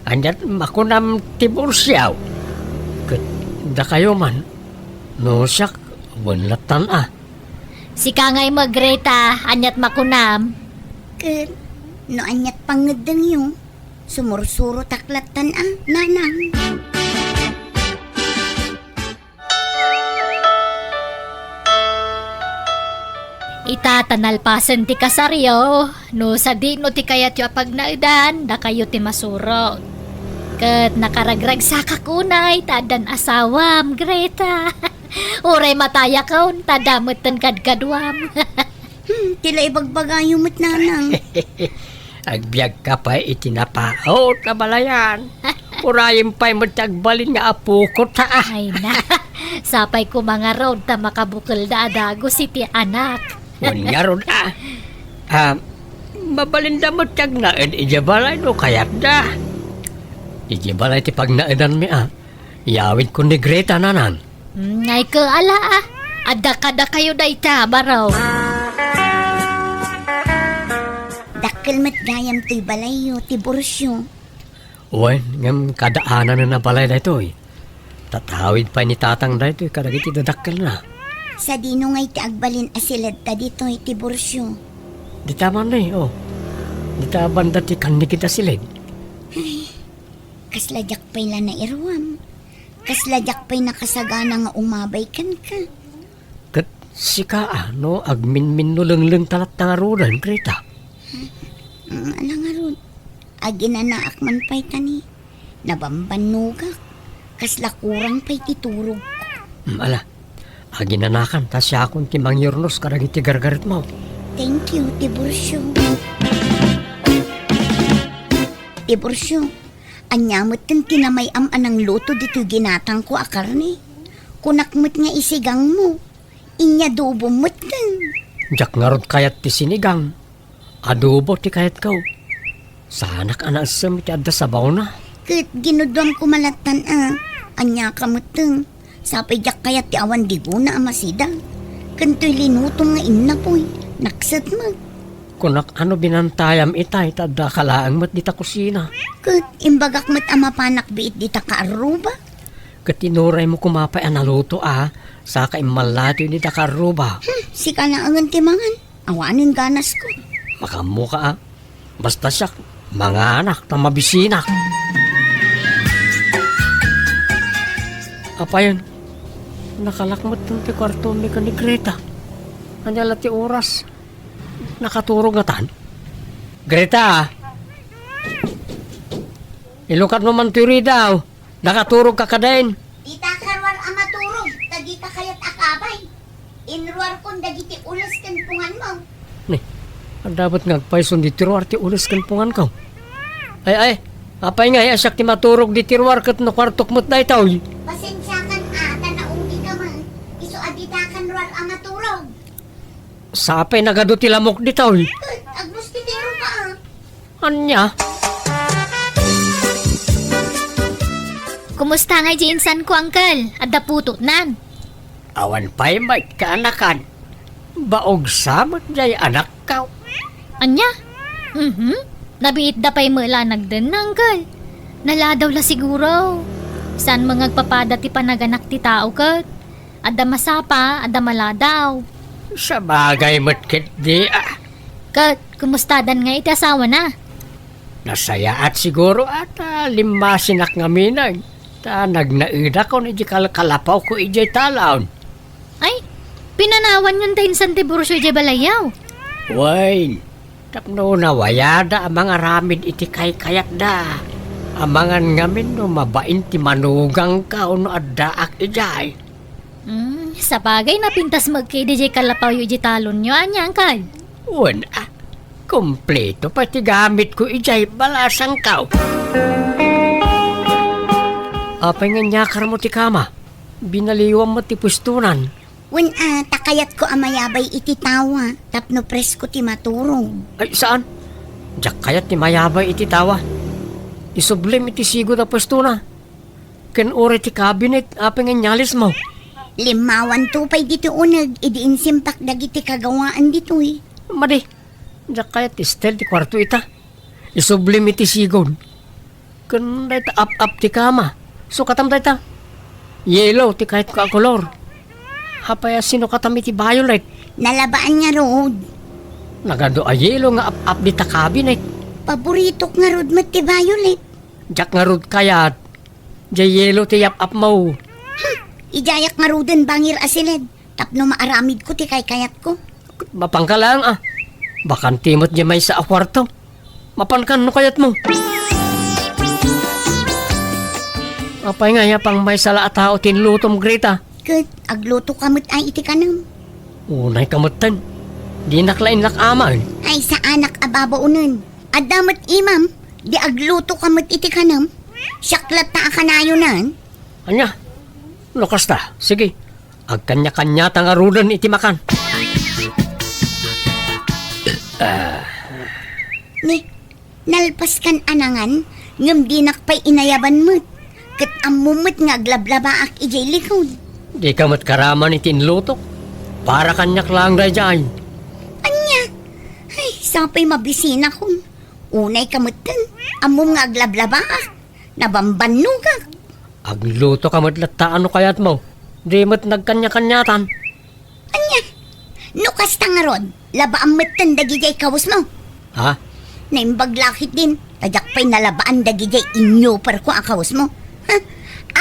Anyat makunam tibor siyaw. Kat da kayo man. No siyak wanlatan Si kangay Greta anyat makunam. Kat, no anyat pangedeng yung sumursuro taklatan nanang. Itatanalpasan ti kasaryo, no sa di no ti kayat yu apag naidan, da kayo ti masuro. Kat nakaragrag sa kakunay, tadan asawam, Greta. Uray mataya kaun, tadamutan kadkadwam. Tila ibagbagayo mo't nanang. Agbyag ka pa itinapaot na balayan. Urayin pa'y matagbalin nga apukot ha. Ay na, sapay ko mga road ta makabukal da adago si ti anak. Nga ron mabalinda mo tiyag na ijabalay no kayat da. Ijabalay ti pag naidan mi Iyawin ko ni Greta nanan. Ngay ka ala adda kada kayo da ita baraw. Dakkel mat gayam to'y balayo, ti Borsyo. Uwan, ngam kadaanan na balay da ito Tatawid pa ni tatang da ito kadagiti dadakkel na. Sa dino ngay ti agbalin asilad ta dito ti Borsyo. Di taman na Di taban da ti kanni kita silid. Kasladyak pa'y la na irwam. Kasladyak pa'y nakasagana nga umabay kan ka. Kat sika no agminmin no lengleng talat tangarunan, Greta. Alang arun. Aginanaak man pa'y tani. Nabambanugak. Kasla kurang pa'y titurog. Ala, aginanakan ta siya akong timang yurnos karagiti gargarit mo. Thank you, Tiborsyo. Tiborsyo, anyamot kan kinamayam anang luto dito ginatang ko akarni. Kunakmot nga isigang mo. Inya dubo mo't kan. Jak ngarod kayat ti sinigang. Adobo ti kayat kaw. Sanak anasam ti adda sabaw na. Kat ginudwam ko malatan Anya kamuteng. Sapay jak kayat ti awan di na amasida. Kanto'y linutong nga imna po'y. Naksat mag. Kunak ano binantayam itay tadda kalaang mat dita kusina. Kat imbagak mat amapanak biit dita kaaruba. Katinuray mo kumapay analuto saka imalati dita karuba. Si kalaangan timangan. Awanin ganas ko. Makamuka Basta siya mga anak na mabisinak. Apa yun? Nakalakmat ng ti kwarto ni Greta. Anyala ti oras. Nakaturog nga tan. Greta! Ilukat mo man tiri daw. Nakaturog ka kadain. Dita karwar amaturog. Tagita kayat akabay. Inruar kong dagiti ulas kan pungan mo. Ni, ang dapat ngagpayson di tiruar ti ulas kan pungan ka. Ay, apay nga asyak ti maturog di tiruar kat no kwartok mo't na itaw. Pasensya kan tanaong di ka man. Iso adita kan ruar amaturog. Sapay nagado ti lamok di taw. Agnus titero ka Anya? Kumusta nga jinsan ko, Uncle? Adda putot nan. Awan pa'y may kaanakan. Baog samot jay anak ka. Anya? Nabiit da pa'y mula nagdan na, Uncle. Naladaw la siguro. San mga agpapada ti panaganak ti tao kat? Adda masapa, adda maladaw. Sa bagay matkit di Kat, kumustadan nga iti asawa na? Nasaya at siguro at limasinak nga minag. Ta nagnaida ko ni kalapaw ko ijay talaon. Ay, pinanawan yun tayo sa Tiburcio iti balayaw. Wain, tapno na wayada ang mga ramid iti kay kayat da. Amangan ngamin no mabain ti manugang ka o no addaak ijay. Sa bagay na pintas magkay-DJ kalapaw yung talon nyo, anyang kal. Wala. Kompleto pati gamit ko ijay balasang kaw. Apay nga nyakar mo ti kama. Binaliwan mo ti pustunan. Takayat ko amayabay iti tawa, tapno presko ti maturog. Ay, saan? Diyak kayat ni mayabay iti tawa. Isublim iti sigo na pwestuna. Ken ore ti cabinet, apeng nga nyalis mo. Limawan tupay dito unag, idiin simpak dagiti kagawaan dito eh. Madi, diyak kayat ti stel ti kwarto ita. Isublim iti sigod. Ken dayta up ti kama. So katam dayta. Yellow ti kahit ka kolor. Hapaya sino katam iti violet. Nalabaan nga road. Nagado a yellow nga up di ta cabinet. Paborito nga road mat ti violet. Diyak nga rod kayat. Diya yellow ti up mo. Ijayak nga roden bangir asilid. Tapno maaramid ko ti kayat ko. Mapangkalang Bakan timot di may sa akwarto. Mapankan no kayat mo. Apay nga pang may sala at tao tinlutom Greta. Kat, agluto kamot ay iti kanam. Unay kamutan. Di naklain lakaman. Ay sa anak ababaunan. Adamat imam, di agluto kamot iti kanam. Syaklat ta akanayonan. Anya? Lukas ta. Sige. Agkanya-kanya tangarudan iti makan. Ni, nalpas kan anangan, ngam di nakpay inayaban mo't. Kat amumot nga aglablabaak ijay likod. Di ka matkaraman iti inlutok. Para kanyak lang da dyan. Anya, ay sapay mabisina kong. Unay kamutan, amum nga aglablabaak. Nabambanugak. Agluto ka matlataan no kayat mo. Di mat nagkanya-kanyatan. Anya, nukas tangarod, labaan matan dagijay kawas mo. Ha? Naimbaglakit din, tadyak pa'y nalabaan dagijay inyo par ko ang kawas mo. Ha?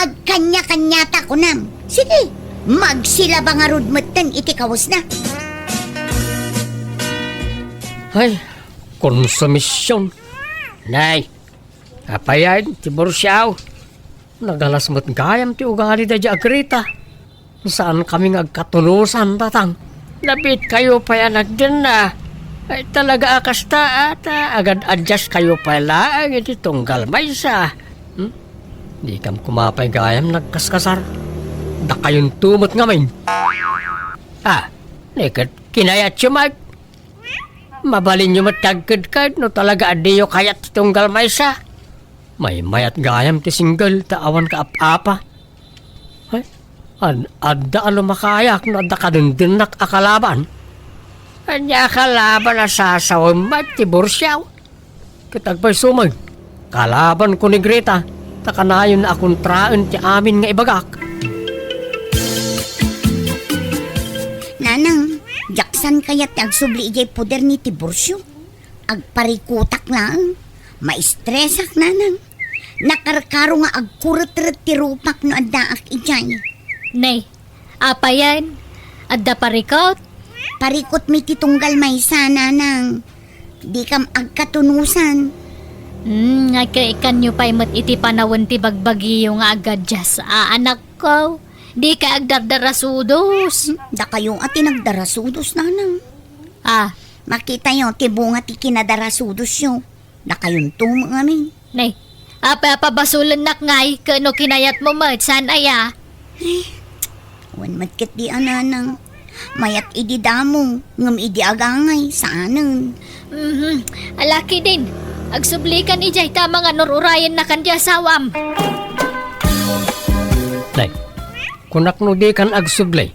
Agkanya-kanyata ko nam. Sige, magsilaba nga rod matan iti kawas na. Ay, konsumisyon. Nay, kapayan, tibor siyaw. Nagalas mo't gayam ti ugali da di agrita. Saan kaming agkatulusan tatang. Lapit kayo pa yan agdan na. Ay talaga akasta ata. Agad adjust kayo pala ang iti tunggal maysa. Di kam kumapay gayam nagkaskasar. Da kayong tumot ngamin. Nekad kinayat siya mag. Mabalin nyo matagkad-kad no talaga adiyo kayat tunggal maysa. May mayat gayam ti single taawan ka apa. Ay, adda alo makayak no adda ka dindinak akalaban. Anya akalaban na sasawin matibor siyaw. Kitagpay sumag. Kalaban ko ni Greta. Takanayon na akong traan ti amin nga ibagak. Nanang, jaksan kaya ti agsubli ijay poder ni Tiburcio. Agparikutak lang. Maistresak nanang. Nakarkaro nga agkurot-rot ti rupak no addaak ijay. Nay, apa yan? Adda parikot? Parikot mi titunggal may sana nang. Di kam agkatunusan. Nga ikan nyo pa'y mat iti panawon ti bagbagi yung agad diyas. Anak ko, di ka agdardarasudos. Da kayo ati nagdarasudos nanang. Makita yo ti bunga ti kinadarasudos yo. Da kayon tumo ngamin. Nay, apa basulan nak ngay, kano kinayat mo mat, saan aya? Wan matkit di ananang. Mayat idi damo, ngam idi agangay, saanan. Alaki din. Agsublikan ijay tama nga nururayan na kan di asawam. Nay, kunak no di kan agsublay.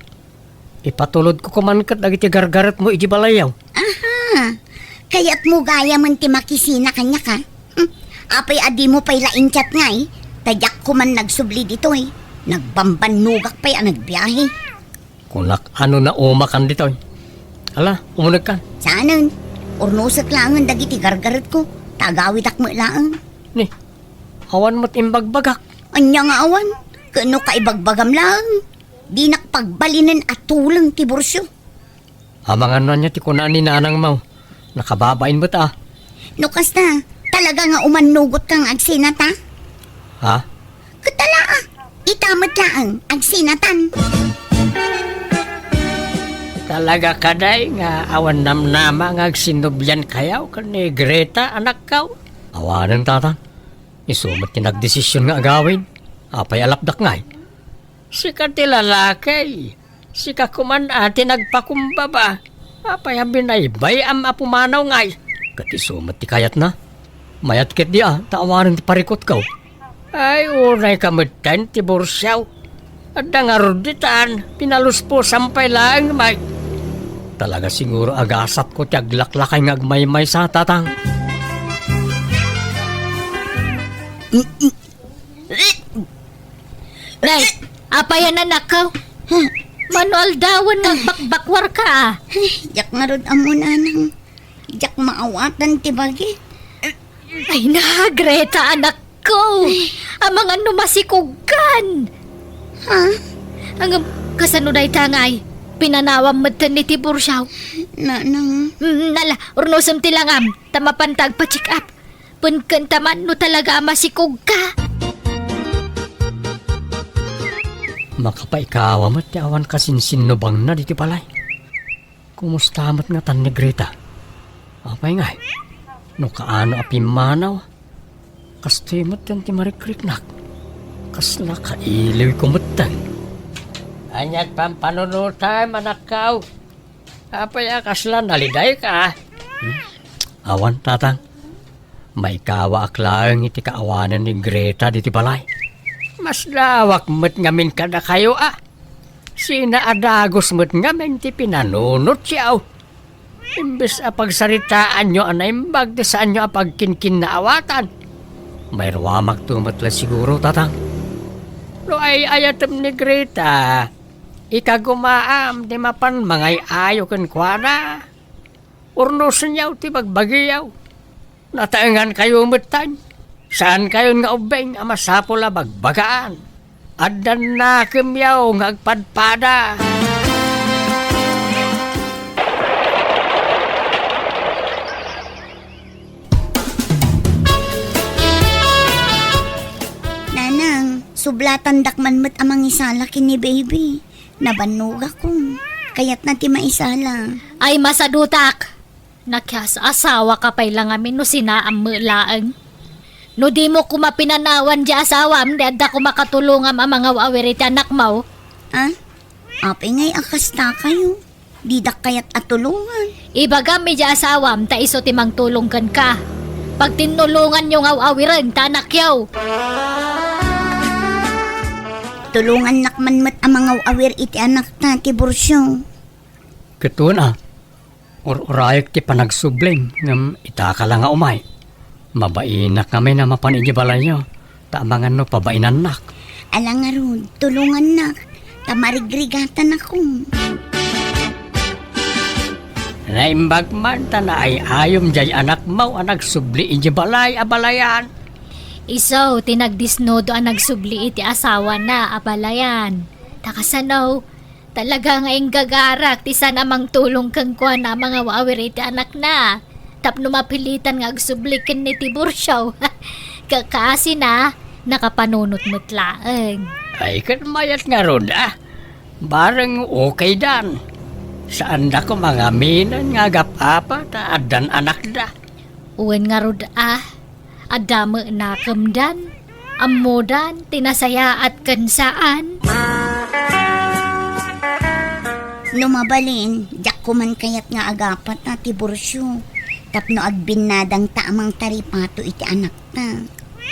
Ipatulod ko kumankat agiti gargarat mo iji balayaw. Aha, kaya't mo gaya man ti makisina kanya ka. Apay adi mo pa'y lainchat nga eh. Tadyak ko man nagsubli dito eh. Nagbambanugak pa'y nagbiyahe. Kunak ano na umakan dito. Ala, umunag ka. Saanan, urnusak langan dagiti gargarat ko. Tagawid ak mo lang. Ni, awan mo't imbagbagak. Anya nga awan, kano ka ibagbagam lang. Di nakpagbalinan at tulang ti Burcio. Amangan na niya ti kunaan ni nanang mau. Nakababain mo ta. Nukas na, talaga nga umanugot kang agsinata. Ha? Katala itamat lang ang sinatan. Talaga kaday nga awan namnama nga sinubyan kayaw ni Greta anak kaw. Awanan tatang. Isumat ni nagdesisyon nga agawin. Apay alapdak ngay. Sika ti lalakay. Sika kuman ati nagpakumbaba. Apay habinaybay am apumanaw ngay. Kati sumat ti kayat na. Mayat kit di taawanan ti parikot kaw. Ay unay kamutan ti bursyaw. At nga ruditan, pinalus po sampay lang may. Talaga siguro agasat ko ti aglaklakay nga agmaymay sa tatang. Nay, apayan anak ko. Manual dawan nga bakbakwar ka. Jak nga rod amuna nang jak maawatan ti bagi. Ay na, Greta anak ko. Ang mga numasikugan. Ha? Ang kasanuday tangay. Pinanawam matan ni Tibursyaw. Nang Nala, urnosam tilangam. Tamapantag pa check up. Punkan taman no talaga masikog ka. Makapaikawa mo't ti awan kasinsinubang na diti palay. Kumusta mo't nga tan ni Greta? Apay nga no kaano apimanaw. Kastoy mo't yan ti marikriknak. Kasla kailiw kumutan. Anyat pampanunutan manakaw. Apay kasla naliday ka. Awan tatang. May kawa aklang iti kaawanan ni Greta diti balay. Mas lawak mo't ngamin kada kayo Sina adagos mo't ngamin ti pinanunot siyaw. Imbes pagsaritaan nyo anaimbag ti saan nyo apagkinkin na awatan. May ruwamak tumatla siguro tatang. No ay ayatem ni Greta. Ikagumaam di mapan mangay ayo kan kuana. Urnosan yaw ti bagbagiyaw. Nataengan kayo mutan. Saan kayo nga ubeng amasapula bagbagaan? Adan na kimyaw nga agpadpada. nanang sublatan dakman met amang isala kini baby. Nabanuga ko. Kayat na ti maisala. Ay masadutak. Nakyas asawa ka pa'y lang amin no sinaam mulaang. No di mo kumapinanawan di asawam, di adda ko makatulungam ang mga wawiriti anak mo. Apay ngay akasta kayo. Didak kayat atulungan. Ibaga mi di asawam, ta iso timang tulungkan ka. Pag tinulungan nyo nga wawiran, tanak yaw. Tulungan nakman mat ang mga awir iti anak na ti Bursyo. Katuna. Urayak ti panagsubling ngam itaka lang nga umay. Mabainak kami na mapanigibala nyo. Tamangan no pabainan nak. Alang nga ron, tulungan na. Tamarigrigatan ako. Naimbag man ta na ay ayom jay anak mo ang nagsubli balay abalayan. Iso, tinagdisnodo ang nagsubli iti asawa na abalayan. Takasanaw, talaga nga yung gagarak, ti sana mang tulong kang kuha na mga wawiriti anak na. Tapno mapilitan nga agsublikin ni Tibursyaw. Kakasi na, nakapanunot mutlaang. Ay kan mayat nga ron Barang okay dan. Saan na ko mga minan nga gapapa ta adan anak da. Uwan nga rod adamo na kamdan, amodan, tinasaya at kansaan. Lumabalin, jak ko man kayat nga agapat na ti Bursyo. Tapno agbinadang taamang taripato iti anak ta.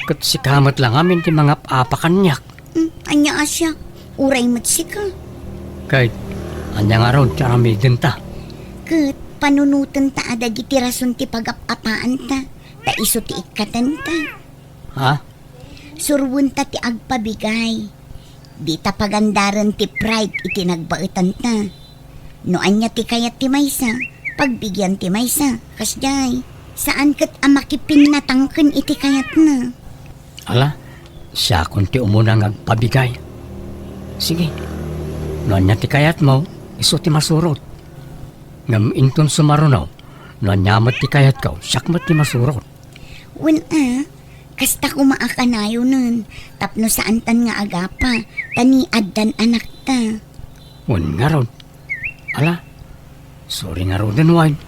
Kat sikamat lang amin ti mga papakanyak. Anya asya, uray mat sika. Kahit anya nga ron tiaramidin ta. Kat panunutan ta adag iti rason ti pagapapaan ta. Ta iso ti ikatan ta. Ha? Surwon ta ti agpabigay. Di ta pagandaran ti pride iti nagbaitan ta. No anya ti kayat ti maysa. Pagbigyan ti maysa, kasjay, saan kat amakipin natangken iti kayat na? Ala, siya kung ti umuna ngagpabigay. Sige, noan niya ti kayat mo, iso ti masurot. Ngam inton sumarunaw, noan niya mat ti kayat ka, siyak mat ti masurot. Wen Kasta ko maakanayo nun. Tapno saan tan nga agapa. Taniad dan anak ta. Wan nga ron. Ala, sorry nga ron din, Wine.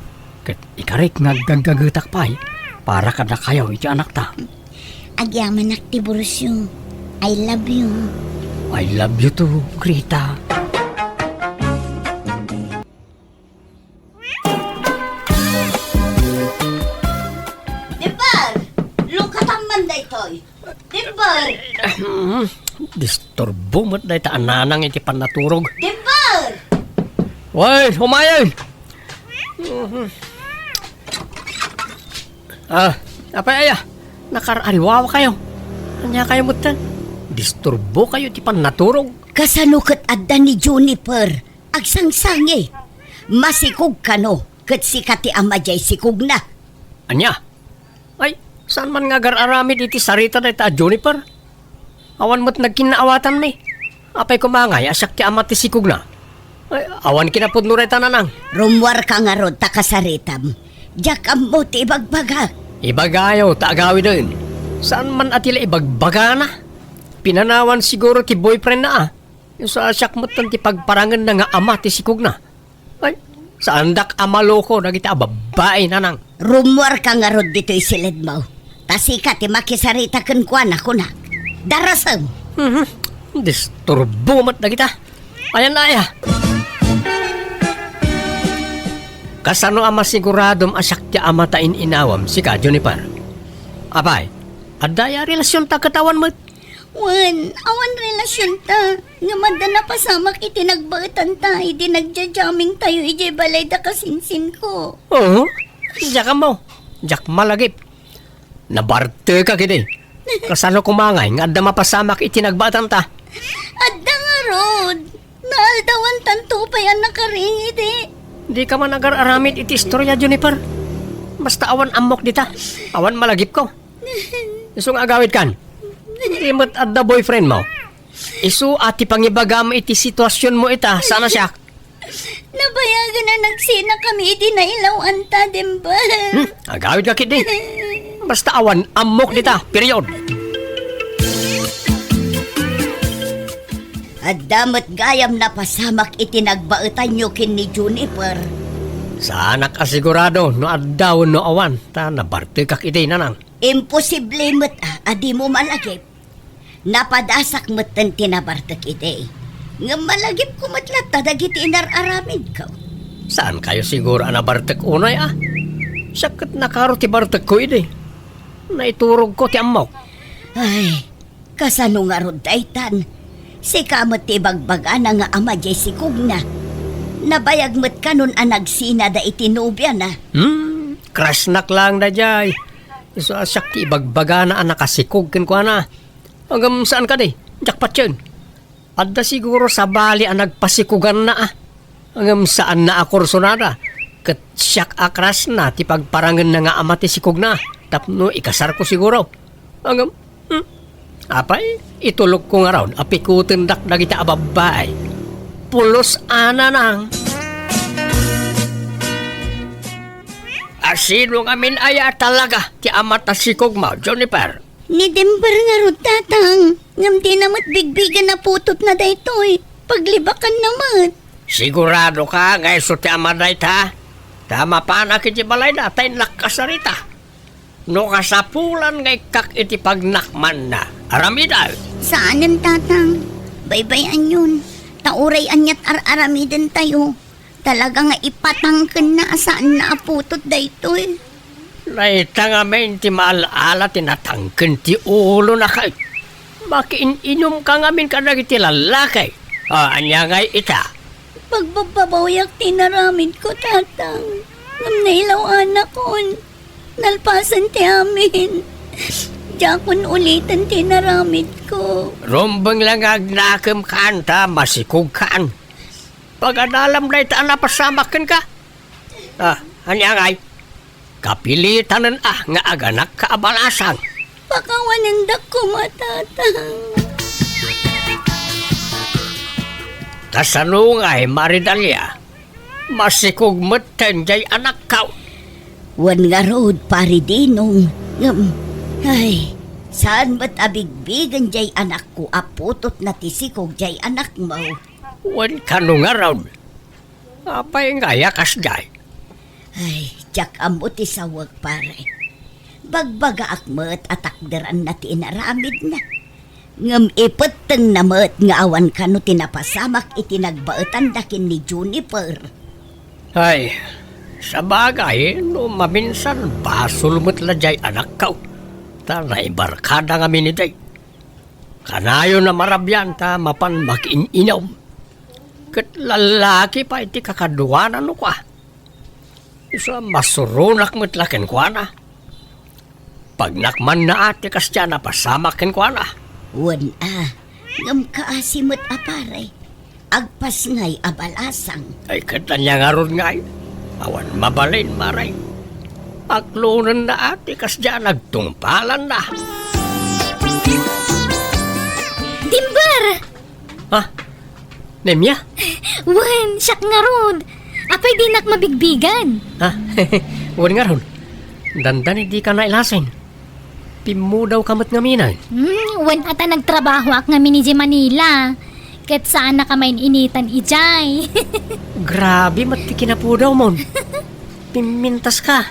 Kat ikarik nga gagagatak pa para kada kayaw iti anak ta. Agyaman ak ti Borosyo. I love you. I love you too, Greta. Dimbar! Lungkataman da ito'y. Dimbar! Disturbo mo't dahi ta ananang iti panaturog. Dimbar! Wine, humayon! Apay aya, nakarariwawa kayo. Anya kayo mo tan? Disturbo kayo ti panaturog. Kasanukat adda ni Juniper. Agsangsangi. Masikog ka no. Kat sikat ti ama jay sikog na. Anya? Ay, saan man nga gar-aramid iti sarita na ita Juniper? Awan mo't nagkinaawatan mi. Apay kumangay, asyak ti ama ti sikog na. Ay, awan kinapudno reta nanang. Rumwar ka nga rod takasaritam. Diyak ang mo ti ibagbaga. Ibagayo, taagawi din. Saan man atila ibagbaga na? Pinanawan siguro ti boyfriend na Yung sa asyak mo't ti pagparangan na nga ama ti sikog na. Ay, saan dak amaloko nagita babae nanang. Rumwar ka nga rod dito'y silid mo. Tasika ti makisarita kan kuan ako na. Darasam. Disturbo mo't nagita. Ayan na aya. Kasano ama siguradom asyak ti ama tain inawam si ka Juniper. Apay, adaya relasyon ta katawan mo't. Awan relasyon ta. Nga madana pasamak iti nagbautan ta. Idi nagjajaming tayo iti balay da kasinsin ko. Oo, diyak mo. Diyak malagip. Nabarte ka kiti. Kasano kumangay nga adda mapasamak iti nagbatan ta. Adda nga rod. Naaldawan tanto pa yan nakaring iti. Di ka man agar-aramid iti istorya, Juniper. Basta awan amok dita. Awan malagip ko. Isong agawid kan. Di mo't adda boyfriend mo. Isu ati pangibagam iti sitwasyon mo ita. Sana siya. Nabayagan na nagsina kami iti nailawan ta, dimba. Agawid ka kiti. Basta awan amok dita. Period. At damat gayam na pasamak iti nagbautan nyo kin ni Juniper. Sana kasigurado no addaw no awan. Ta nabarte kak iti nanang. Imposible mo't adi mo malagip. Napadasak mo't tan tinabartak iti. Nga malagip ko matlat tadagiti inararamid ka. Saan kayo siguro anabartek unay Sakit nakaro ti bartek ko iti. Naiturog ko ti amok. Ay, kasano nga rod daytan. Si kamot ti bagbaga na nga ama jay sikog na. Nabayag mo't kanon anagsina da itinubya na. Crush nak lang da jay. So asyak ti ibagbaga na nakasikog ken ko na. Hanggang saan ka di? Jackpot yun. Adda siguro sa bali nagpasikugan na Hanggang saan na akursunada. Kat siyak akras na ti pagparangan na nga ama ti sikog na. Tapno ikasar ko siguro. Hanggang apay, itulog ko nga raw. Apikutin dak na kita ababay. Pulos ana nang. Asino ngamin aya talaga ti amat na sikog mo, Juniper. Ni Dimber nga rod tatang. Ngam di namat bigbigan na putot na daytoy. Paglibakan naman. Sigurado ka nga iso ti amat na ita. Tama pa na kiti balay na tayo nakasarita. No kasapulan nga ikak iti pagnakman na. Aramidal. Saanan tatang? Baybayan yun. Tauray anyat aramidan tayo. Talaga nga ipatangken na saan na aputot daytoy. Naita nga men ti maalaala tinatangken ti ulo na kay. Makiininom ka nga min ka na iti lalakay. Anya nga ita. Pagbababawayak tinaramid ko tatang. Ngam nailaw anak kon. Nalpasan ti amin. Jakon ulitan tinaramid ko. Rumbang lang agnakam kanta masikog kaan. Pag-adalam na ita napasamakin ka. Anya ngay. Kapilitan nga aganak ka abalasang. Pakawanandak ko matatang. Kasano ngay Maridalia. Masikog matan jay anak ka. Wan nga road pari dinong. Ay, Saan ba't abigbigan jay anak ko aputot na tisikog jay anak mo? Wan kanong araw. Apay nga yakas jay. Ay, jak amuti sa wag pare. Bagbaga akmet at akderan na tinaramid na. Ngam ipeteng na met nga awan kano tinapasamak itinagbaetan dakin ni Juniper. Ay, sa bagay, no maminsan basulmot la jay anak ka. Ta naibarkada nga ni jay. Kanayo na marabyan ta mapan makin-inaw. Kat lalaki pa iti kakaduanan no ka. Isa masurunak mo't lakin kwa na. Pag nakman na ati kasya na pasamakin kwa na. Wan ngam kaasimot apare. Agpas ngay abalasang. Ay katanya nga ron nga awan mabalin maray. Aklunan na ati kasya nagtungpalan na. Dimber! Ha? Nemya? Wan, siyak nga ron. Apay di nak mabigbigan. Ha? Wan nga ron. Dandan hindi ka nailasin. Pimu daw kamot nga minay. Wan ata nagtrabaho ak nga miniji Manila. Ket saan na kamain initan ijay. Grabe, mati kinapu daw mon. Pimintas ka.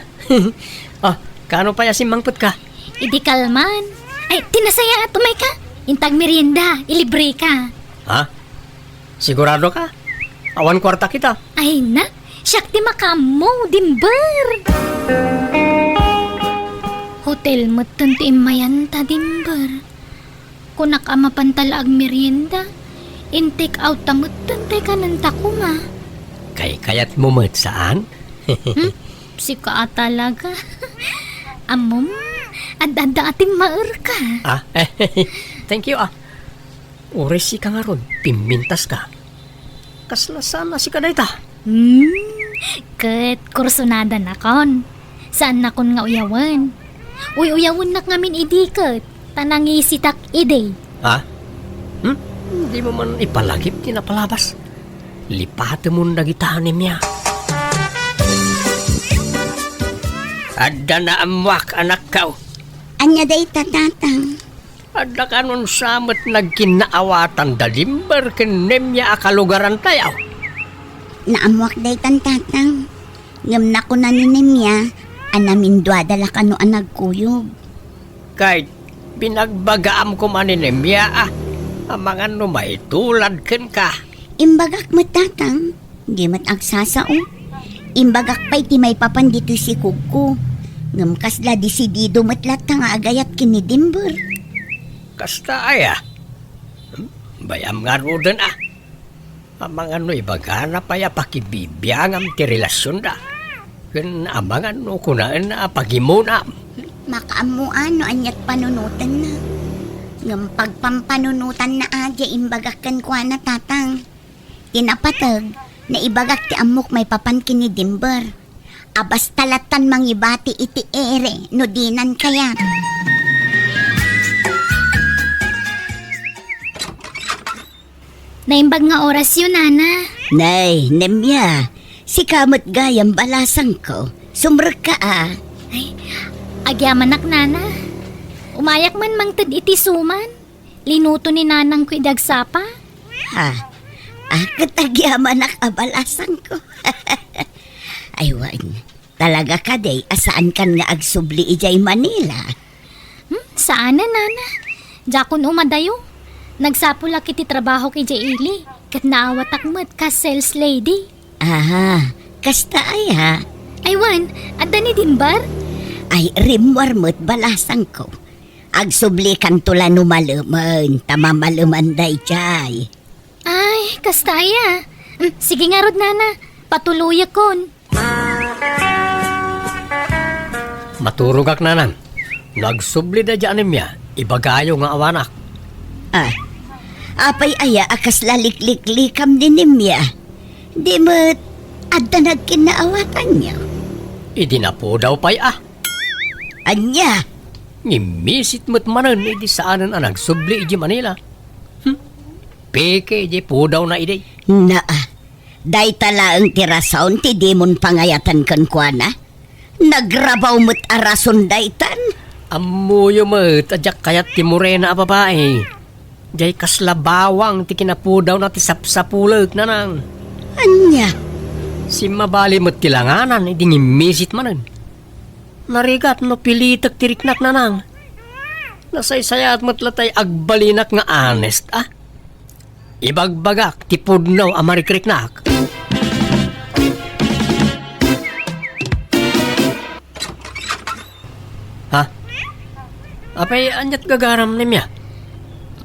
Kano pa yasin mangput ka? Idi kalman. Ay, tinasaya at tumay ka. Intag merienda, ilibre ka. Ha? Sigurado ka? Awan kwarta kita. Ay na, siyak ti makamo, Dimber. Hotel mo tunti imayanta, Dimber. Kunak ama pantala ag merienda, in-take out tamot tunti ka ng takuma. Kayat mo mat saan? Sika talaga. Amom, adada ating maur ka. Thank you Oresi ka nga ron, pimintas ka. Kaslasan na si kadayta. Ket kursunada na kon. Saan na kon nga uyawan? Uyawan nak ngamin idiket. Tanangi sitak ide. Ha? Hindi mo man ipalagip tinapalabas. Lipate mo nagitahanim niya. Adda na amwak anak ka. Anya day tatatang. Adda ka nun samot nagkinaawatan dalimber kinemya akalugaran tayaw. Naamwak day tantatang. Ngam na ko naninimya, anamin dwadala ka no ang nagkuyog. Kahit pinagbagaam ko maninemya ang mga numay tulad ken ka. Imbagak mo tatang, di mat agsasao. Imbagak pa'y ti may papandito si Kugko. Ngam kasla disidido matlat nga agayat kini Dimber. Kasta aya. Bayam nga rodan Ang mga no ibagana pa ya pakibibiyang am ti relasyon da. Ken amangan no kunaan na pagimuna. Makaamuan no anyat panunutan na. Ngam pagpampanunutan na adya imbagakan kwa na tatang. Tinapatag na ibagak ti amok may papankin ni Dimber. Abas talatan mangibati iti ere no dinan kayat. Naimbag nga oras yun, Nana. Nay, Nemya, si kamot gayam balasang ko. Sumrek ka Agyaman nak, Nana. Umayak man mangtad iti suman. Linuto ni Nanang ko idagsapa. Ha? Katagyaman balasang ko. Aywan, talaga ka day, asaan kan nga agsubli ijay Manila? Saan na, Nana? Jakon umadayo. Nagsapula kiti trabaho kay Jaili. Kat naawat akmat ka sales lady. Kasta ay ha? Aywan, adda ni Dimbar? Ay rimwarmot balasang ko. Agsubli kan tula numaluman, tamamaluman day jay. Ay, kastaya. Sige nga rod, Nana. Patuloy akon. Maturugak nanan. Nagsubli da dyan niya. Ibagayo nga awanak. Apay aya akas lalik-liklikam din nimya. Di mo't adda nagkinaawatan niya. Idi na po daw pa'y Anya? Ngimisit mo't manan idi saanan ang nagsubli iji Manila. Peke iji po daw na idi. Day tala ang tirasaon ti demon pangayatan kan kwa na. Nagrabaw mo't arason daytan. Amuyo mo, tadyak kayat ti morena a babae. Jay kaslabawang ti kinapudaw na ti sapsapulag na nang. Anya? Si mabali mo't tilanganan, hindi ngimisit manan. Narigat no pilitak tiriknak na nang. Nasaysayat mo't latay agbalinak nga honest, ah? Ibagbagak, tipudnaw amarikriknak. Ha? Apay, anyat gagaram nimya?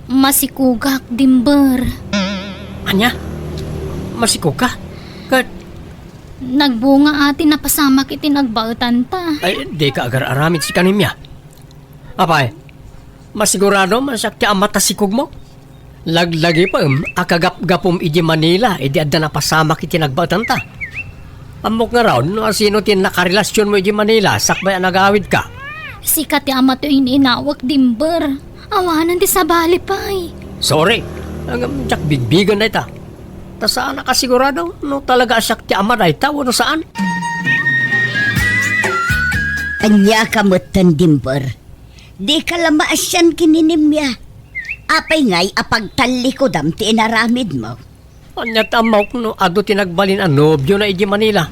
Masikugak, Dimber. Anya? Masiko ka? Kat, Nagbunga ati napasama kiti nagbautan ta. ay, di ka agar-aramid si kanimya. Apay, masigurado masakti ang matasikog mo? Laglagi pa akagap-gapom iji Manila, edi adda na pasama kiti nagbautan ta. Amok nga raw, no sino tin nakarelasyon mo iji Manila, sakbay ang nagawid ka. Sikat ti ama to inawak, Dimber. Awanan ti sabali pay. Sorry, ang jak bigbigan na ita. Ta saan nakasigurado, no talaga asyak ti ama na ita, no saan? Anya kamutan, Dimber. Di ka lamaasyan kininimya. Apay ngay apagtali ko dam ti inaramid mo. Anyat amok no ado tinagbalin ang nobyo na iji Manila.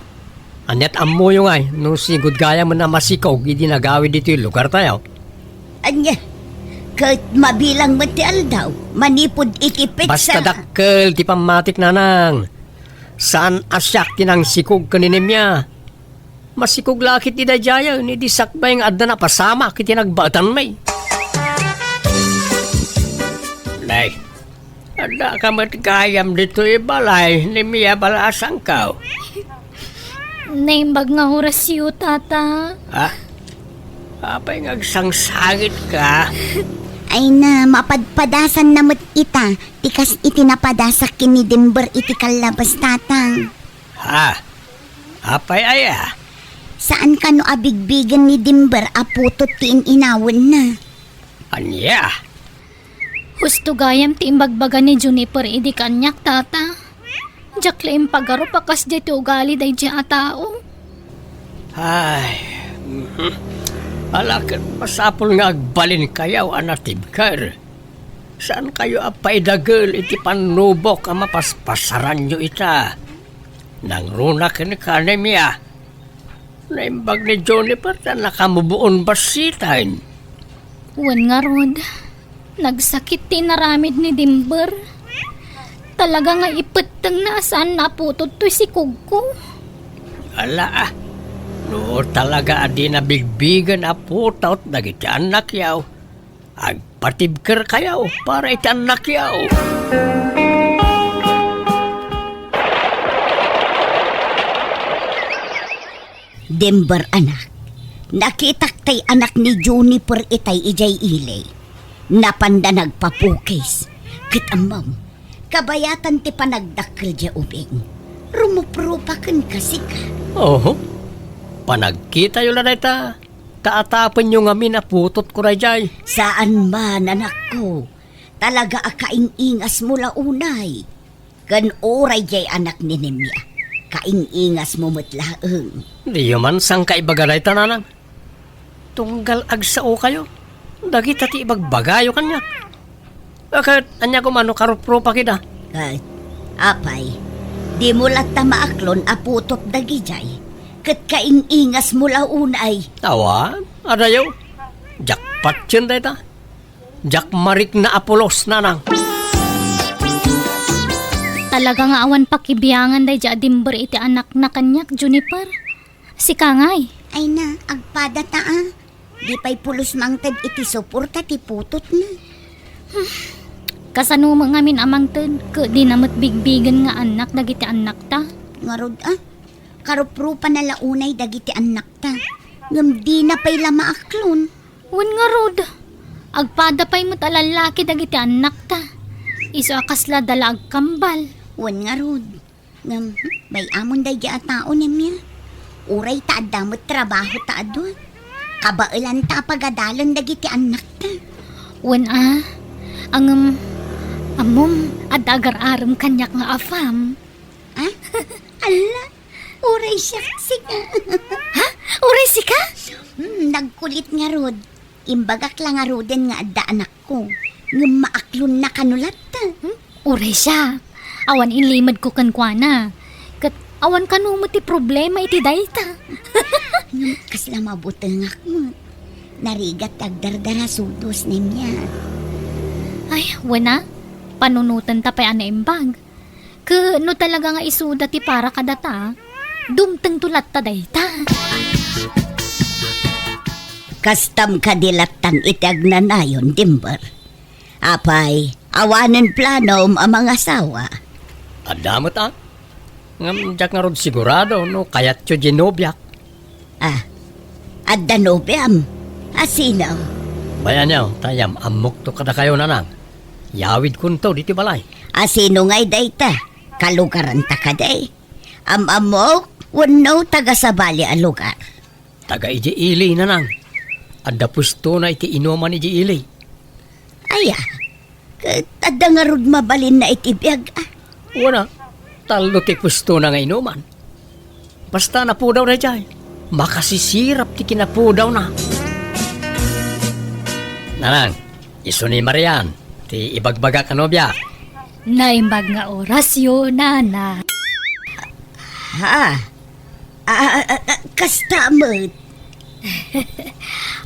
Anyat amo yung ay, no sigud gaya mo na masikaw, idi nagawid dito yung lugar tayo. Anya? Kahit mabilang mo ti aldaw, manipod ikipit Basta sa... dakkel, ti pamatik na nang. Saan asyak tinang sikog kaninimya? Masikog lakit ti dajaya, ni di sakbay nga adda na pasama, kiti nagbatan may. Nay, ada ka matigayam dito ibalay, ni Mia balasang ka. Naimbag nga oras yu, tata. Ha? Apay ngagsangsangit ka? Ay na, mapadpadasan na mo't ita. Tikas itinapadasak kini Dimber iti kalabas tatang. Ha? Apay aya? Saan ka no abigbigan ni Dimber aputot ti inawon na? Anya? Husto gayam ti imbagbaga ni Juniper idi kanyak, tata. Jak laim pagaro pakas di ti ugali day di a tao. Ay, alakit masapol nga agbalin kayaw anatibkar. Saan kayo apay dagel iti panubok ang mapaspasaran nyo ita? Nang runak ni kanemya. Naimbag ni Juniper na nakamubuon basitain. Wan nga rod. Nagsakit ti naramid ni Dimber. Talaga nga ipeteng na saan naputot to'y si Kugko. Ala no talaga adi na bigbigan aputot dagiti anak yaw. Agpatibker kayaw para iti anak yaw. Dimber anak, nakitak tay anak ni Juniper itay ijay ilay. Napanda nagpapukis. Kit amam, kabayatan ti panagdakkel di ubing. Rumuprupakan kasi ka. Oho, panagkita yun na ita. Taatapan nyo nga minaputot ko na jay. Saan man anak ko, talaga akaingingas mo launay. Kan oray jay anak ni Nemya, kaingingas mo matlaeng. Di yun man sang kaibaga na ita nanang. Tunggal agsao kayo. Dagi tati ibagbagayo kanya. Bakit anya ko mano karupro pa kita? Kat, apay, di mo lata maaklon aputot dagi jay. Kat kaingingas mo launay. Tawa, adayaw. Jackpot yun na ita. Jack Marik na Apolos nanang. Talaga nga awan pakibiyangan day di Dimber iti anak na kanyak, Juniper. Si Kangay. Ay na, agpada taa. Di pa'y pulos mangtad iti suporta ti putot na. Kasano mo ngamin amang tad, ka di namat bigbigan nga anak dagiti anak ta. Ngarod karupro pa na launay dagiti anak ta. Ngam di na pa'y lamaaklon. Wan nga rod. Agpada pa'y mo't alalaki dagiti anak ta. Iso akasla dalag kambal. Wan nga rod. Ngam, may amon day di a tao niya. Uray ta adamot trabaho ta adon. Kabailan ta pagadalon dagiti anak ta. Wan ang amom adagar-aram kanyak nga afam. Ha? Ala, uray siya sika. Ha? Uray si ka? Nagkulit nga rod. Imbagak lang nga roden nga adda anak ko. Nga maaklon na kanulat ta. Uray siya. Awan inlimad ko kan kuana. Kat awan kanumot ti problema iti dayta. Kasla mabutengak mo. Narigat agdardara sudos niya. Ay, wana. Panunutan ta pa ana imbag. Ke no talaga nga isuda ti para kadata. Dumteng tulat ta dayta. Kastam kadilatan itag na nayon, Dimber. Apay, awanen plano ang mga asawa. Adamot Ngam jak nga rod sigurado no kayat yo ginobyak. Adda nobyam. Asinaw. Bayan niyo, tayam amok to kada kayo nanang. Yawid kunto diti balay. Asino nga'y dayta. Kalugaran ta kaday. Amok, wano taga sa bali a lugar. Taga iji ili nanang. Adda pusto na iti inuman iji ili. Aya, adda nga rod mabalin na itibiyag. Wala, talo ti pusto na nga inuman. Basta napudaw na jay. Makasisirap ti kinapudaw na. Nanang, iso ni Marian, ti ibagbaga kanobya. Naimbag nga orasyo, nana. Kastamot.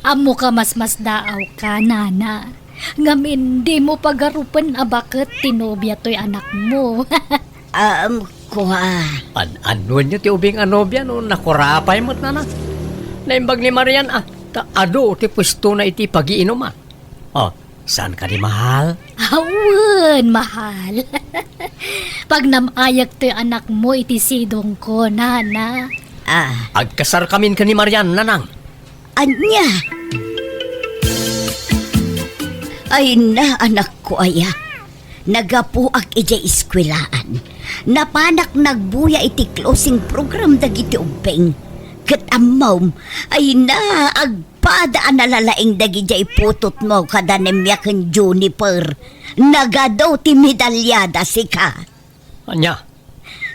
Amo ka mas daaw ka, nana. Ngamin, di mo pagarupan abakit tinobya to'y anak mo. Kuha. Anuan nyo ti ubing anobya no nakurapay mo't nanang. Naimbag ni Marian, ado ti pusto na iti pagiinuman. Saan ka di mahal? Awan, mahal. Pag namayak to'y anak mo, iti sidong ko, nana. Agkasar kamin ka ni Marian, nanang. Anya? Ay na, anak ko aya. Nagapuak ija iskwelaan. Napanak nagbuya iti closing program dagiti ubeng. Kat amom, ay na, agpadaan nalalaing dagi jay putot mo kada nemyakan Juniper. Nagadaw ti medalyada si ka. Anya?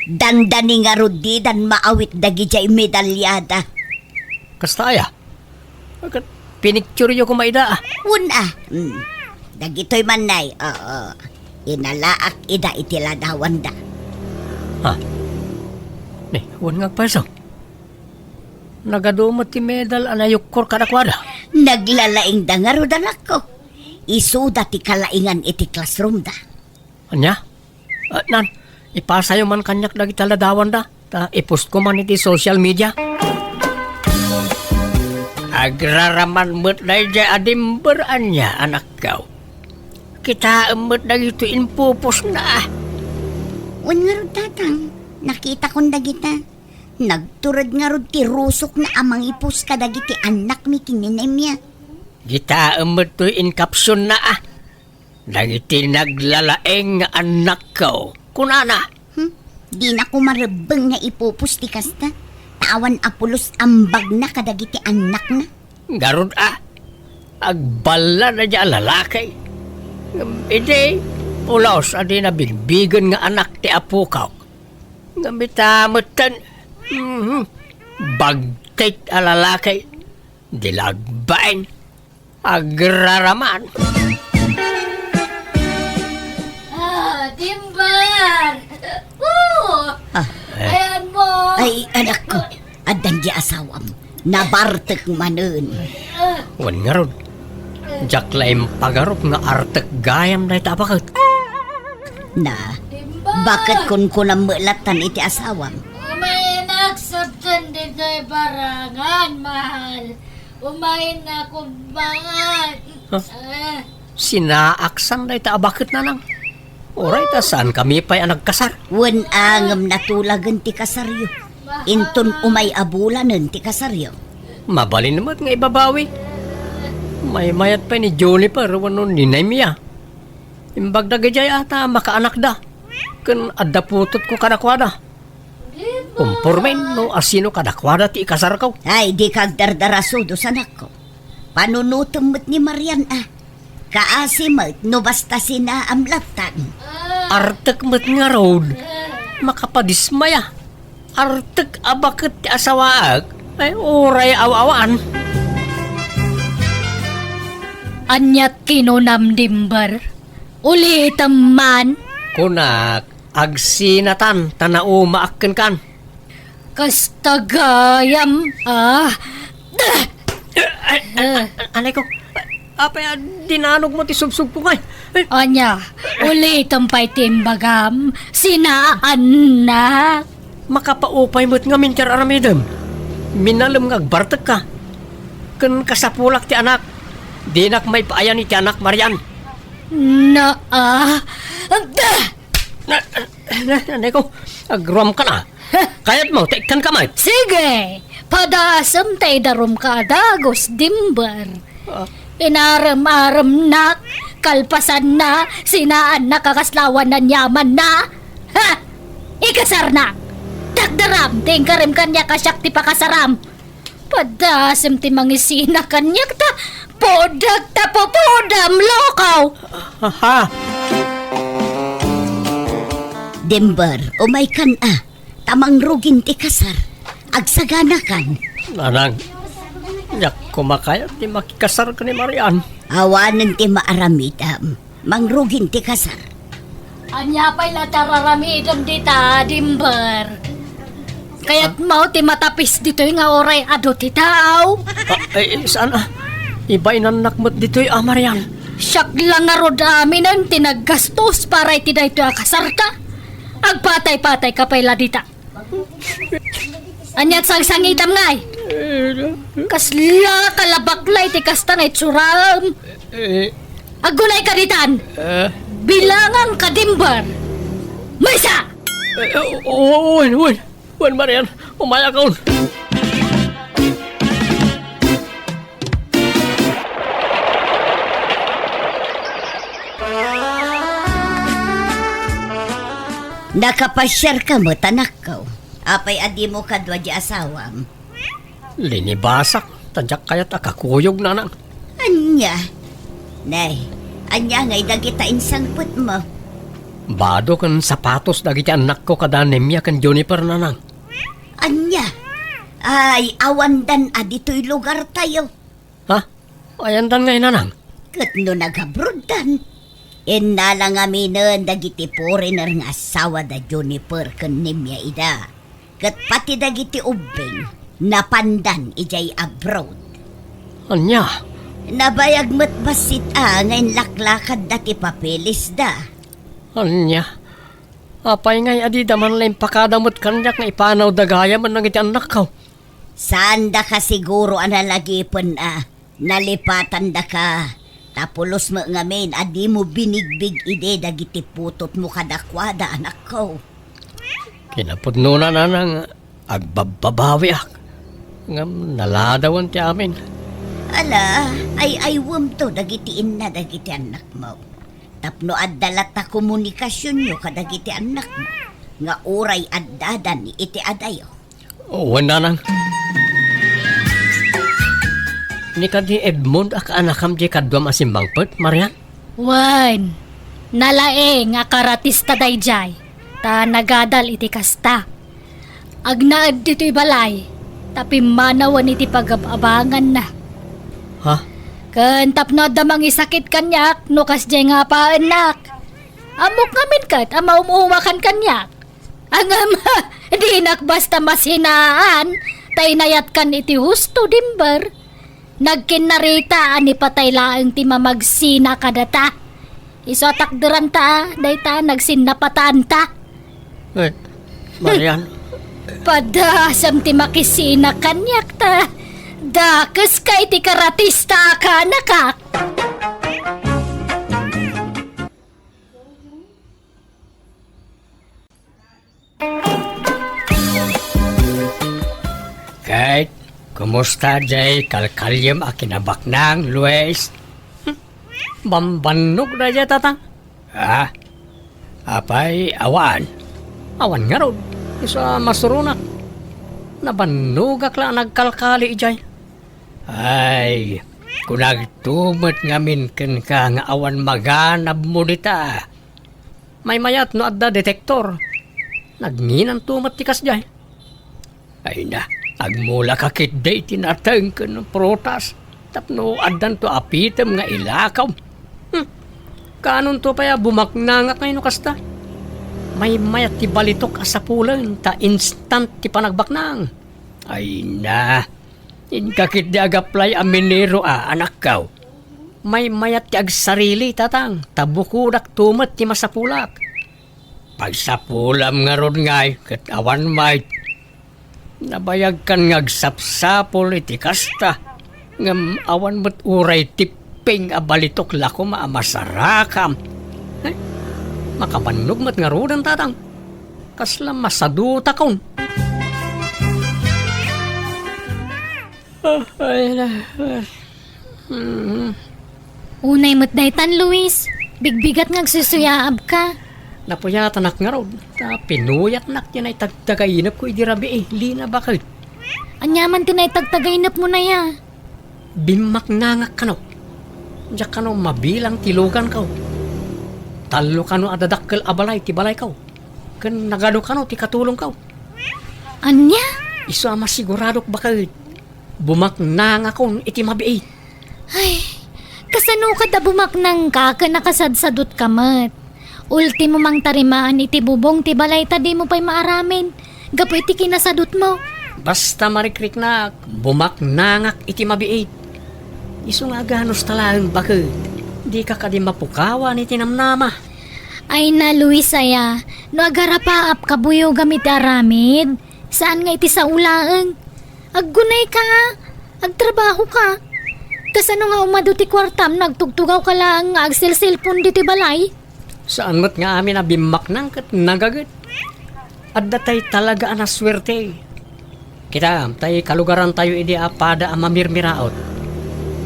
Dandani nga rudi dan maawit dagi jay medalyada. Kastaya? Pinicture yo kumaida. Una, dagitoy manay, inalaak ida itiladawan da. Huwag nga paso. Nagadumot ti medal anayukor kadakwada. Naglalaing da nga rodan ako. Isuda ti kalaingan iti classroom da. Anya? Nan, ipasayo man kanyak dagi taladawan da. Ta ipost ko man iti social media. Agraraman mo't na iya adimberaan niya, anak kaw. Kita mo't na ito impupos na. Wan nga rod tatang, nakita kong dagita. Nagturad nga rod ti rusok na amang ipos ka dagiti anak mi kininemya. Kita mo't to in caption na Dagiti naglalaeng nga anak kaw. Kunana. Di na ko marabang nga ipupos ti kasta. Tawan apulos ambag na kadagiti anak na. Garod agbala na dya lalakay. Ide, ulaos adi na bigbigan nga anak ti apukaw. Nga mitamutan, bagtit a lalakay. Dilagbain, agraraman. Timbar! Ayan mo! Ay, anak ko, adan di asawam. Nabartek manen. Wan nga ron. Jak laim pagarop nga artek gayam na itapakat. Na, bakit kun kunam melatan iti asawam? Umayin na akseptan dito'y barangan, mahal. Umayin na kumbangan. Sinaaksan na itabakit na nang. Oray, saan kami pa'y nagkasar? Wan angam natulagan ti kasaryo. Inton umay abulanan ti kasaryo. Mabalin naman nga ibabawi. May mayat pa ni Juniper, wano ni Naimia. Imbag na gajay ata, makaanak da. Kan adaputot ko kadakwada. Kumpurmen, no asino kadakwada ti ikasar ko. Ay, di kagdardaraso do sanak ko. Panunutumot ni Marian Kaasimot, no basta sina amlatan. Artek met nga road. Makapadismaya. Artek abakit ti asawaag. Ay, oray awaan. Anyat kinunam dimber. Ulitam man. Kunak, agsinatan, tanao maakken kan. Kastagayam. Alay ko, apa dinanog mo ti subsub po kay? Anya, ulitam pa'y timbagam. Sinaan na. Makapaupay mo't nga minchar aramidem. Minalam nga agbartag ka. Kan kasapulak ti anak. Dinak may paayan ni ti anak Marian. Anay ko, agrom ka na. Kayat mo, tekkan ka may. Sige, padasam tay darum ka dagos dimber. Inaram-aram na, kalpasan na, sinaan na kakaslawan na yaman na. Ha! Ikasar na! Dagdaram, tingkarim kanya kasyak ti pakasaram. Padasam ti mangisina kanyak ta, podag ta popodam lokaw. Ha? Dimber, umay kan tamang rugin ti kasar. Agsagana kan. Nanang, yak kumakayat ti makikasar ka ni Marian. Awanan ti maaramidam. Mangrugin ti kasar. Anya pa'y latararamidam dita, dimber. Kaya't mau ti matapis dito nga oray ado ti tao. Saan Iba inanak mo't dito'y Marian. Siyak lang nga rod amin ang tinaggastos para iti dito akasar ka. Agpatay-patay ka pa'y ladita. Anyat sang-sangitam ngay. Kasla kalabaklay ti kasta nga itsuram. Agunay ka ditan. Bilangan ka dimber. Maysa! Wan Marian, umaya kaun. Nakapasyar ka mo, tanak ko. Apay adi mo kadwa di asawam. Linibasak, tadyak kayat akakuyog na nang. Anya? Nay, anya ngay dagita insangput mo. Bado kan sapatos dagiti anak ko kada nemya kan Juniper na nang. Anya? Ay, awandan adito'y lugar tayo. Ha? Ayan dan ngay na nang. Kat no nagabrodan. Inalang aminan dagiti foreigner nga asawa da Juniper kan nimya ida. Kat pati dagiti ubing napandan ijay abroad. Anya? Nabayag mo't basit ngayon laklakad dati papelis da. Anya? Apay ngay adi daman lang pakadamot kanyak nga ipanaw dagaya man nang iti anak ko. Saan da ka siguro analagipon nalipatan da ka. Tapulos mo ngamin, adi mo binigbig ide dagiti putot mo kadakwada anak ko. Kinapudno na nang agbababawi ak. Ngam naladawan ti amin. Ala, ay wam to dagitiin na dagiti anak mo. Tapno addalat ta komunikasyon nyo kadagiti anak mo. Nga uray addadan iti adayo. Uwan na nang. Ni kadi Edmond ak anakam di kadwam asimbangpet, Marian? Wan, nalae nga karatista dayjay. Ta nagadal iti kasta. Agnaad dito'y balay. Tapi manawan iti pagabangan na. Ha? Kan tapno damang isakit kanyak, no kasjay nga pa anak. Amok ngamin kat, ama umuwakan kanyak. Ang ama, di nak basta masinaan, tay nayat kan iti husto dimber. Nagkinarita ani patay laang ti mamagsina kadata. Iso takderan ta, dayta nagsinnapataan ta. Marian? Padasam ti makisina kanyak ta. Dakas ka iti karatista ka nakak. Kate, kumusta jay kalkalyam akinabak nang Luis? Bambanok na jay tatang? Ha? Apay awan. Awan nga ron. Isa masurunak. Nabanugak lang nagkalkali jay. Ay, kung nagtumot ngamin ken ka nga awan maganab mo dita. May mayat no adda detektor. Nagninang tumot tikas jay. Ay na, agmula kakit day tinatang ka ng protas. Tapno adan to apitem nga ilakaw. Kanon to paya bumaknangak ngayon kasta. May mayat ti balitok asapulan ta instant ti panagbaknang. Ay na, inkakit di agaplay aminero anak kaw. May mayat ti agsarili tatang, tabukudak tumat ti masapulak. Pagsapulam nga ron ngay, kat awan may. Nabayag kan ngagsapsapol iti kasta. Ngam awan mo't uray tiping abalitok lako maamasarakam. Makabannog mat nga rodan tatang. Kasla masaduta kon. Ay na. Unay mo't daytan, Luis. Bigbigat ngagsusuyaab ka. Napuyatan nak nga rod. Pinuyat nak yan ay tagtagainap ko idirabi lina bakit? Anyaman tinay tagtagainap mo na ya. Bimak nangak kano. Diyak kano mabilang tilugan kaw. Talo kano adadakkel abalay ti balay kaw. Kan nagado kano ti katulong kaw. Anya? Isu ama siguradok bakit? Bumak nangak kon iti mabiit. Ay, kasano ka da bumaknang ka nakasadsadot kamat. Ultimo mang tarimaan iti bubong ti balay ta di mo pa'y maaramin. Gapo iti kinasadot mo. Basta marikrik na bumak nangak iti mabiit. Isu nga ganos talaan bakit? Di ka kadi mapukawan iti namnama. Ay na, Luis, aya. No agarapaap kabuyo gamit aramid. Saan nga iti sa ulaang? Aggunay ka nga. Agtrabaho ka. Kasano nga umado ti kwartam nagtugtugaw ka lang nga agsilsilpon di ti balay? Saan mo't nga amin na bimak nang kat nagagat? At datay talaga na swerte. Kita, tay kalugaran tayo idi apada mamirmiraot.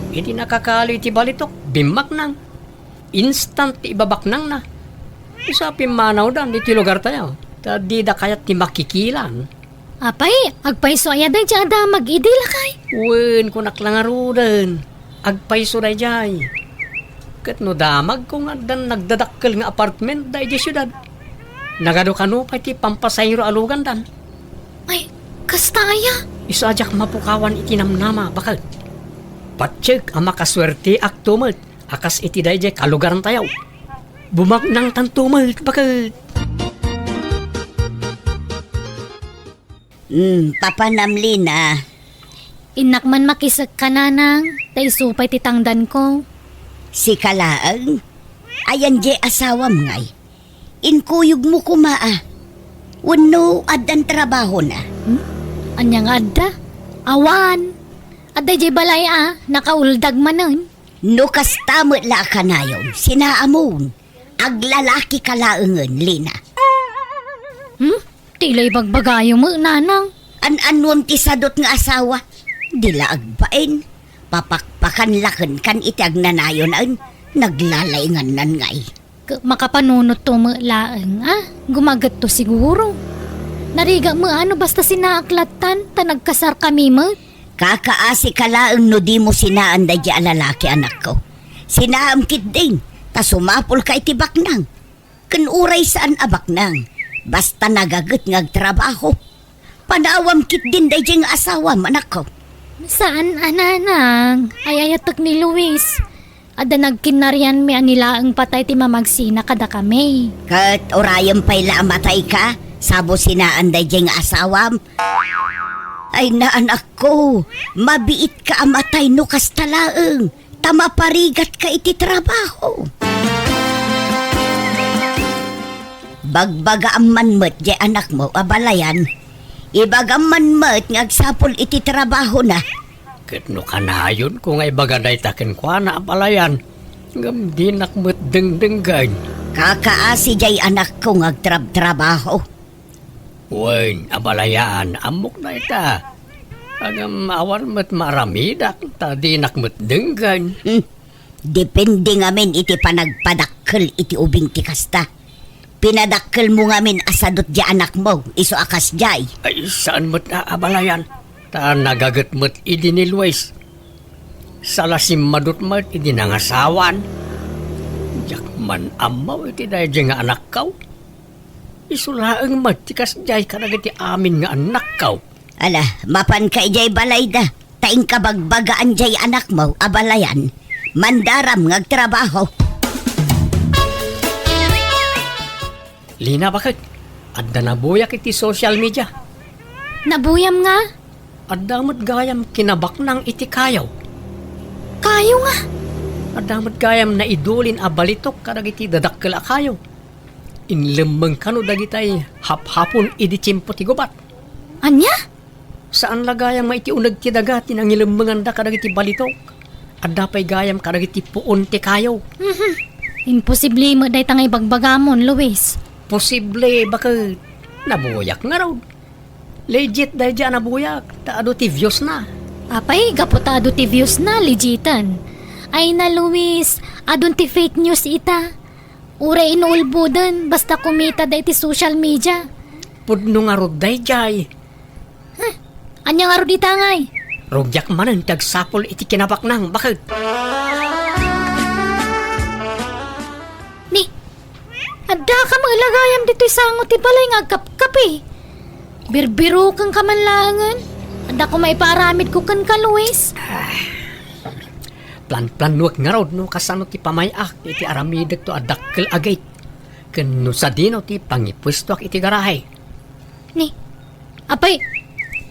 Idi nakakali ti balitok, bimak nang. Instant ti ibabak nang na. Isapin manaw dan di ti lugar tayo. Di da kayat ti makikilan. Apay, agpaiso ayaday jada mag-idila kay. Wen ko naklangarudan. Agpaiso day jay. Kat no damag ko nga dan nagdadakkel nga apartment day di syudad. Nagado kano pa ti pampasayro alugan dan. Ay, kasta aya. Isadyak mapukawan iti namnama bakal. Patsik ang makaswerte aktumat. Akas iti day jay kalugaran tayo. Bumak nang tantumat bakal. Papanamlina. Inak man makisag ka nanang, tay supay titangdan ko. Si Kalaang. Ayan je asawam ngay. Inkuyog mo kumaa. Wano adan trabaho na. Anyang adda? Awan. Adda jay balay nakauldag manon. No kastamot la ka na yun. Sinaamon. Aglalaki kalaangan, Lina. Tilay bagbagayo mo, nanang. An-anon ti sadot nga asawa. Dila agbain. Papakpakan lakan kan itiag nanayon an. Naglalayngan nan ngay. Makapanunot to mo laang, Gumagat to siguro. Nariga mo basta sinaaklatan, ta nagkasar kami mo. Kakaasi ka laang no di mo sinaan da di alalaki anak ko. Sinaamkit din. Ta sumapol ka itibak nang. Kanuray saan abak nang. Basta nagagat ngagtrabaho. Panawam kit din day diyang asawam, anak ko. Saan, ananang? Ay ayatok ni Luis. Ada nagkinaryan mi anila ang patay ti mamagsina kada kami. Kat orayam pa'y lamatay ka, sabo sinaan day diyang asawam. Ay na anak ko, mabiit ka amatay no kastalaang. Tamaparigat ka iti trabaho. Bagbaga ang manmet di anak mo, abalayan. Ibagam manmet ngagsapol iti trabaho na. Kitno kanayon kung ay bagaday takin kwa na apalayan. Ngam di nakmet dengdenggan. Kakaasi jay anak ko ngagtrab-trabaho. Wen, abalayaan, amok na ita. Agam awan met maramidak, ta di nakmet denggan. Depende ngamin iti panagpadakkel iti ubing ti kasta. Pinadakkel mo ngamin asadot di anak mo, iso akas jay. Ay, saan mo't na abalayan? Ta nagagat mo't idi ni Luis. Salasim madut mo't idi nangasawan. Jak man amaw iti dahi nga anak kaw. Isulaang mo't tikas jay kanagat ti amin nga anak kaw. Ala, mapan kay jay balay da. Taing kabagbagaan jay anak mo, abalayan. Mandaram ngagtrabaho. Lina, bakit? Adda na buyak iti social media. Nabuyam nga. Adda mo't gayam kinabak ng iti kayaw. Kayo nga. Adda mo't gayam na idulin a balitok kadag iti dadakkel a kayaw. Inlemeng kano dagitay hap-hapon idi tiyempo ti gubat. Anya? Saan lagayam maiti unag ti dagat tinang ilemengan da kadag iti balitok. Adda pa'y gayam kadag iti puon ti kayaw. Imposible mo day tangay bagbagamon, Luis. Posible bakit nabuyak nga raw. Legit dahil dyan nabuyak. Taado ti views na. Apay, gaputado ti views na, legitan. Ay na, Luis, adon ti fake news ita. Ure inuulbudan, basta kumita da iti social media. Pudno nga rod dahil dyan. Anya nga ro di tangay? Rogyak manan tagsapol iti kinabak nang. Bakit? Ni, adda ka mga lagayam dito'y sangot ti balay nga kap-kapi. Birbiro kang kamanlangan. Adda ko may paramid ko kan ka, Luis. Plan-planuak nga rod no kasano ti pamayak iti aramidag to adakkel agay. Kano sa dino ti pangipwestuak iti garahe. Ni, apay,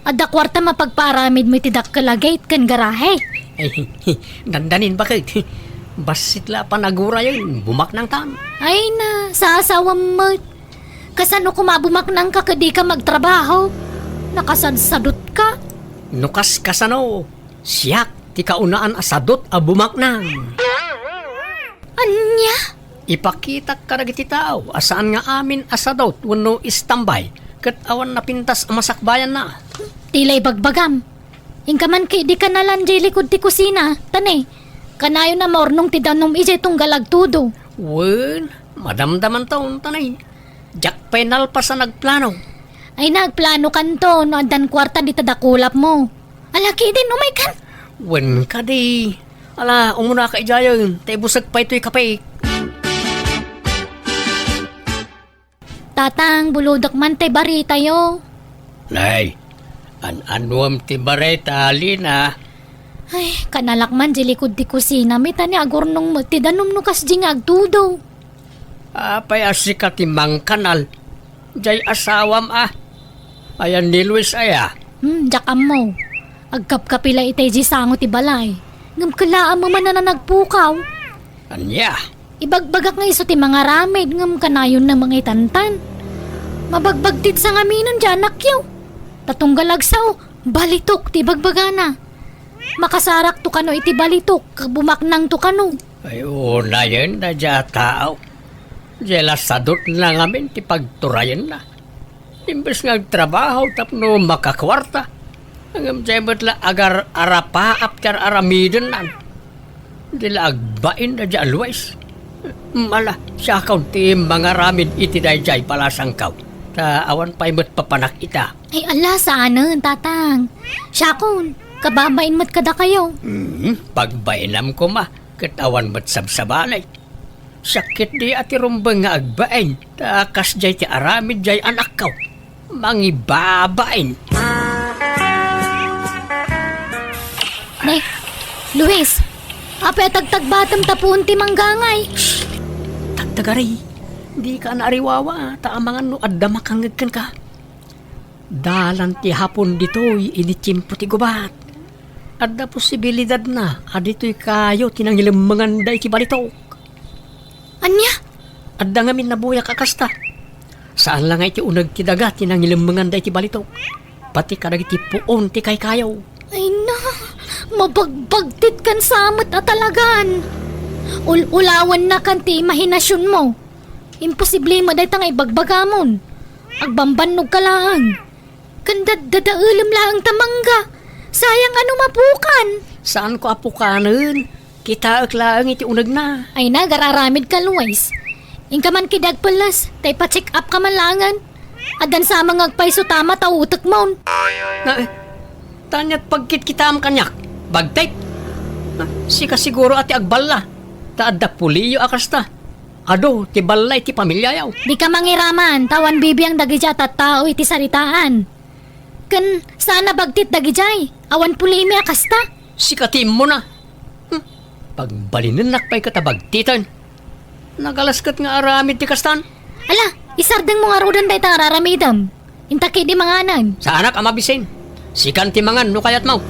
adda kwarta mapagparamid mo iti dakkalagay kan garahe. Ay, dandanin bakit? Basitla pa nagura yun, bumak ng tam. Ay na, sa asawam mo. Kasano kumabumak nang ka kadi ka magtrabaho? Nakasadsadot ka? Nukas kasano, siyak ti kaunaan asadot a bumak nang. Anya? Ipakita ka na iti tao, asaan nga amin asadot wano istambay, kat awan na pintas amasakbayan na. Tilay bagbagam. Ingka man kay di ka nalan jay likod ti kusina. Tane, kanayo na mornong ti danom ijay tunggalag tudo. Wen, madamdaman taon tanay. Jak penal pa sa nagplano. Ay nagplano kanto no andan kwarta di tadakulap mo. Alaki din umay kan. Wen ka di. Ala, umuna ka ijayon, tay busag pa ito'y kape. Tatang, buludak man tay bari tayo. Nay, an-anuam ti bareta, Lina. Ay, kanalakman di likod ti kusina. May tani agornong mo ti danom no kas di nga agtudo. Apay asika ti mang kanal. Jay asawam Ayan ni Luis aya. Jakam mo. Agkap-kapila itay di sango ti balay. Ngam kalaan mo man na nagpukaw. Anya? Ibagbagak nga iso ti mga ramid. Ngam kanayon na mga itantan. Mabagbagtit sa ngaminan dyan nakyaw. Tatunggalagsaw. Balitok ti bagbagana. Makasarak to kano iti balitok. Bumaknang to kano. Ay una yun na dya tao. Jela sadot na ngamin ti pagturayan na. Imbes nga trabaho tapno makakwarta. Hanggang jebet la agar arapa apter aramidin nan. Dila agbain na dya always. Mala, siya kaunti mga ramin iti dayjay palasangkaw. Ta awan pa imot papanak ita. Ay ala saanan tatang. Syakon, kababain mat kada kayo. Pagbainam ko ma, katawan mo't sabsabalay. Sakit di ati rumbang nga agbain. Takas jay ti aramid jay anak kaw. Mangibabain. Nay, Luis, apay tagtagbatam tapuun ti manggangay. Tagtagari, di ka naariwawa. Taamangan no adda makangagkan ka. Dalan ti hapon dito'y initsimpo ti gubat. Adda posibilidad na adito'y kayo tinangilamangan day ti balitok. Anya? Adda ngamin nabuyak akasta. Saan lang iti unag ti dagat tinangilamangan day ti balitok. Pati kadag ti puon ti kay kayaw. Ay na, mabagbagtit kan samot at talagan. Ulawan na kan ti imahinasyon mo. Imposible mo dahi tangay bagbagamon. Agbambanog ka lang. Kandadadaulam lang tamangga. Sayang ano mapukan. Saan ko apukanan? Kita lang iti unag na. Ay na, gararamid ka, Luis. Ingka man kidag palas, tay pa-check up ka man langan. Adan sa mga agpaiso tama tautak mo. Tanyat pagkit kita am kanyak. Bagtay. Sika siguro ati agballa. Taadda puliyo akasta. Ado, ti balay ti pamilya yaw. Di ka mangiraman, tawan bibiyang dagijat at tao iti saritaan. Kan sana bagtit dagijay, Awan puli mi akasta. Sikatim mo na. Pagbalinan nakpay katabagtitan. Nagalaskat nga aramid ti kastan. Ala, isardeng mo nga rodan day ta raramidam. Intaki di manganan. Sa anak amabisin. Sikan ti mangan no kayat mau.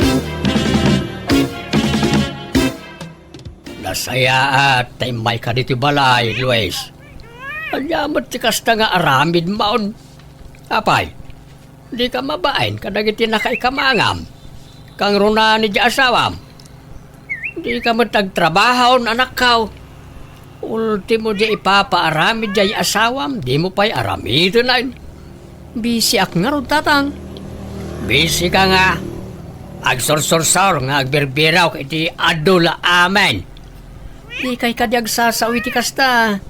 Nasaya at taimay ka dito balay, Luis. Alyamat ti kasta nga aramid maon. Apay, di ka mabain kadagiti nakaikamangam. Kang runa ni di asawam. Di ka matagtrabaho anak kao. Ultimo di ipapaaramid di asawam, di mo pa'y aramid na yun. Bisi ak nga ron tatang. Bisi ka nga. Agsorsor-sor nga agberbiraw iti adula amen. Di kay kadyag sasawi ti kasta.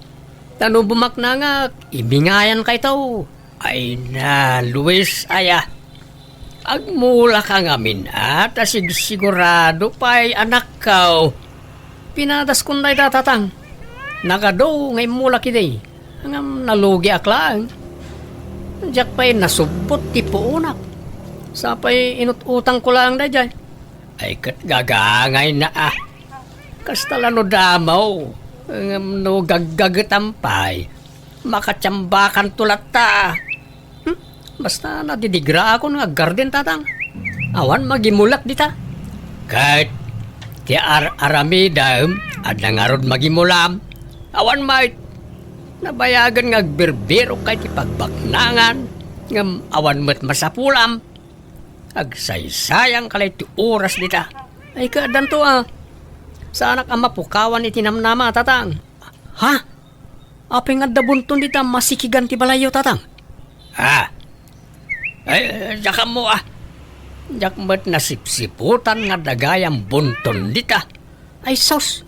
Tano bumak na nga, ibingayan kay tao. Ay na, Luis, aya. Agmula ka nga at sigurado pa'y anak kao. Pinadas kun na itatang. Nakado ngay mula kiday. Hangam nalugi aklang. Diyak pa'y nasubot ti puunak. Sapay inututang ko lang na dyan. Ay kat gagangay na Kastala no damaw. No gaggagatampay. Makatsambakan tulat ta. Basta nadidigra ako nga garden tatang. Awan magimulak dita. Kahit ti aramidam at nangarod magimulam. Awan mait. Nabayagan nga agberbero kay ti pagbaknangan. Ngam awan met masapulam. Agsaysayang kalay ti oras dita. Ay kaadan to Sa anak ang mapukawan iti namnama tatang. Ha? Apeng nga dabunton dita masikigan ti balayo tatang. Ay, jaka mo Jak met nasipsiputan nga dagayang bunton dita. Ay sos,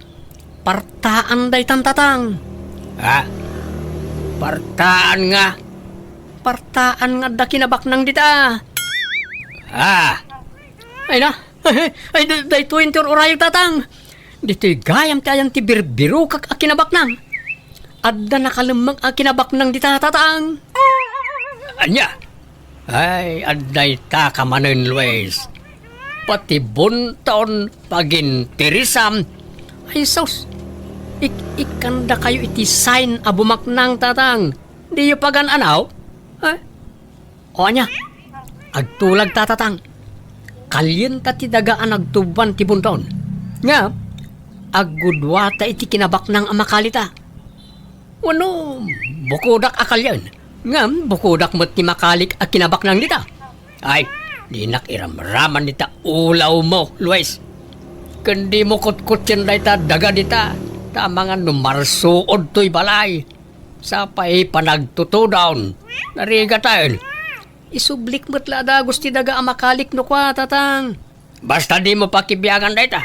partaan day tatang. Partaan nga. Partaan nga da kinabaknang dita. Ay na, ay day 20 orayog tatang. Dito'y gayam tayang ti birbiru kak akinabaknang. Adda nakalamang akinabaknang dita tatang. Anya? Ay, adday ta kamanin, Luis. Pati bunton pagintirisam. Ay, sos. Ikanda kayo iti sign abumaknang tatang. Di yu pagan anaw? O anya? Agtulag tatatang. Kalyen ta ti dagaan agtuban ti bunton. Nga, agudwata iti kinabaknang amakalita. Wano, bukodak akalyan. Ngam, bukodak mo't ti makalik a kinabaknang dita. Ay, di nakiramraman dita ulaw mo, Luis. Kundi mo kutkut yan dita daga dita. Tama nga numarsuod to'y balay. Sapay panagtutudawn. Nariga tayo. Isublik mo't lada gusti daga a makalik no kwa, tatang. Basta di mo pakibiyagan dita.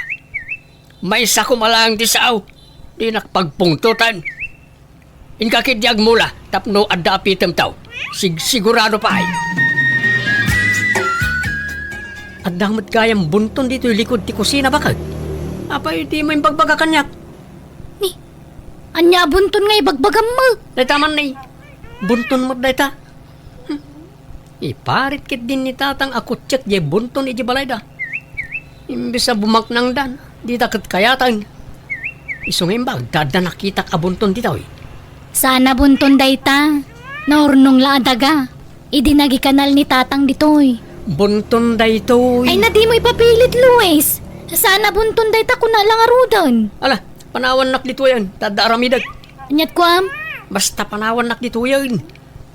May isa ko malang ti sao. Di nakpagpungtutan. Inkakidyag mula, tapno adda apitem tao. Sigurado pa ay. At damot kayang bunton dito yung likod ti kusina bakag. Apay di mo yung bagbaga kanyak. Ni, anya bunton nga ibagbagam mo. Daytaman na bunton mo dayta. Iparit kit din ni tatang akutsyak di bunton iji balayda. Imbis sa bumaknang dan, di takot kayatan. Isungin ba, dada nakitak abunton dito eh. Sana bunton dayta. Naurnong laadaga. Idinagi kanal ni tatang ditoy. Bunton dayto. Ay na di mo ipapilit, Luis. Sana bunton dayta ko na lang arudan. Ala, panawan nak dito yan. Tada aramidag. Anyat ko Basta panawan nak dito yan.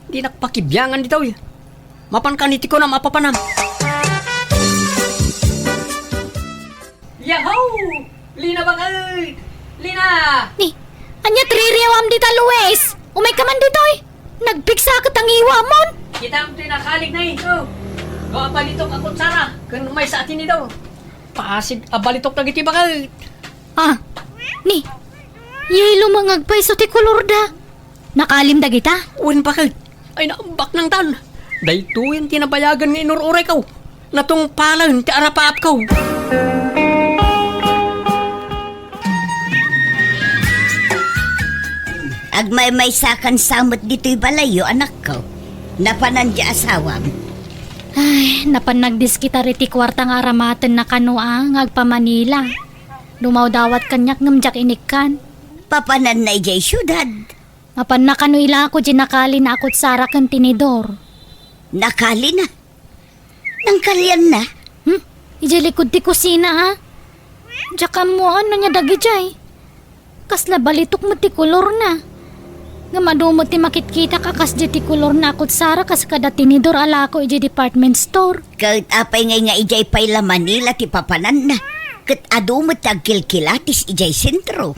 Di nakpakibyangan dito eh. Mapan kaniti ko na mapapanam. Yahoo! Lina bakal! Lina! Ni, anya tririawam dita, Luis. Umay ka man ditoy. Nagpiksa ka tang iwamon. Kita ang tinakalig na ito. Gawa balitok ako tsara. Kung may sa atin ito. Pasig abalitok na giti bakal. Ni, yelo mangagpay sa ti kolor da. Nakalim da kita. Uwin bakal. Ay naambak ng tan. Dahito yung tinabayagan ng inururay kaw. Natong palang ti arapaap kaw. Agmay-may sakan samot dito'y balayo, anak ko. Napanan di asawam. Ay, napanagdis kita riti kwartang aramatan na kanua ngagpa Manila. Dumaw dawat kanyak ngamjak inikkan. Papanan na ijay syudad. Mapan na kanuila ako jinakali na akot sarak ang tinidor. Nakali na. Nangkalyan na. Ijay likod ti kusina ha. Tsaka mo ano niya dagi jay. Kasla balitok mo ti kulor na. Nga madumot ti makitkita kakas di ti kulor na akot sara kas kada tinidor ala ko ijay department store. Kahit apay ngay nga ijay payla Manila ti papanan na. Kat adumot tagkilkilatis ijay sentro.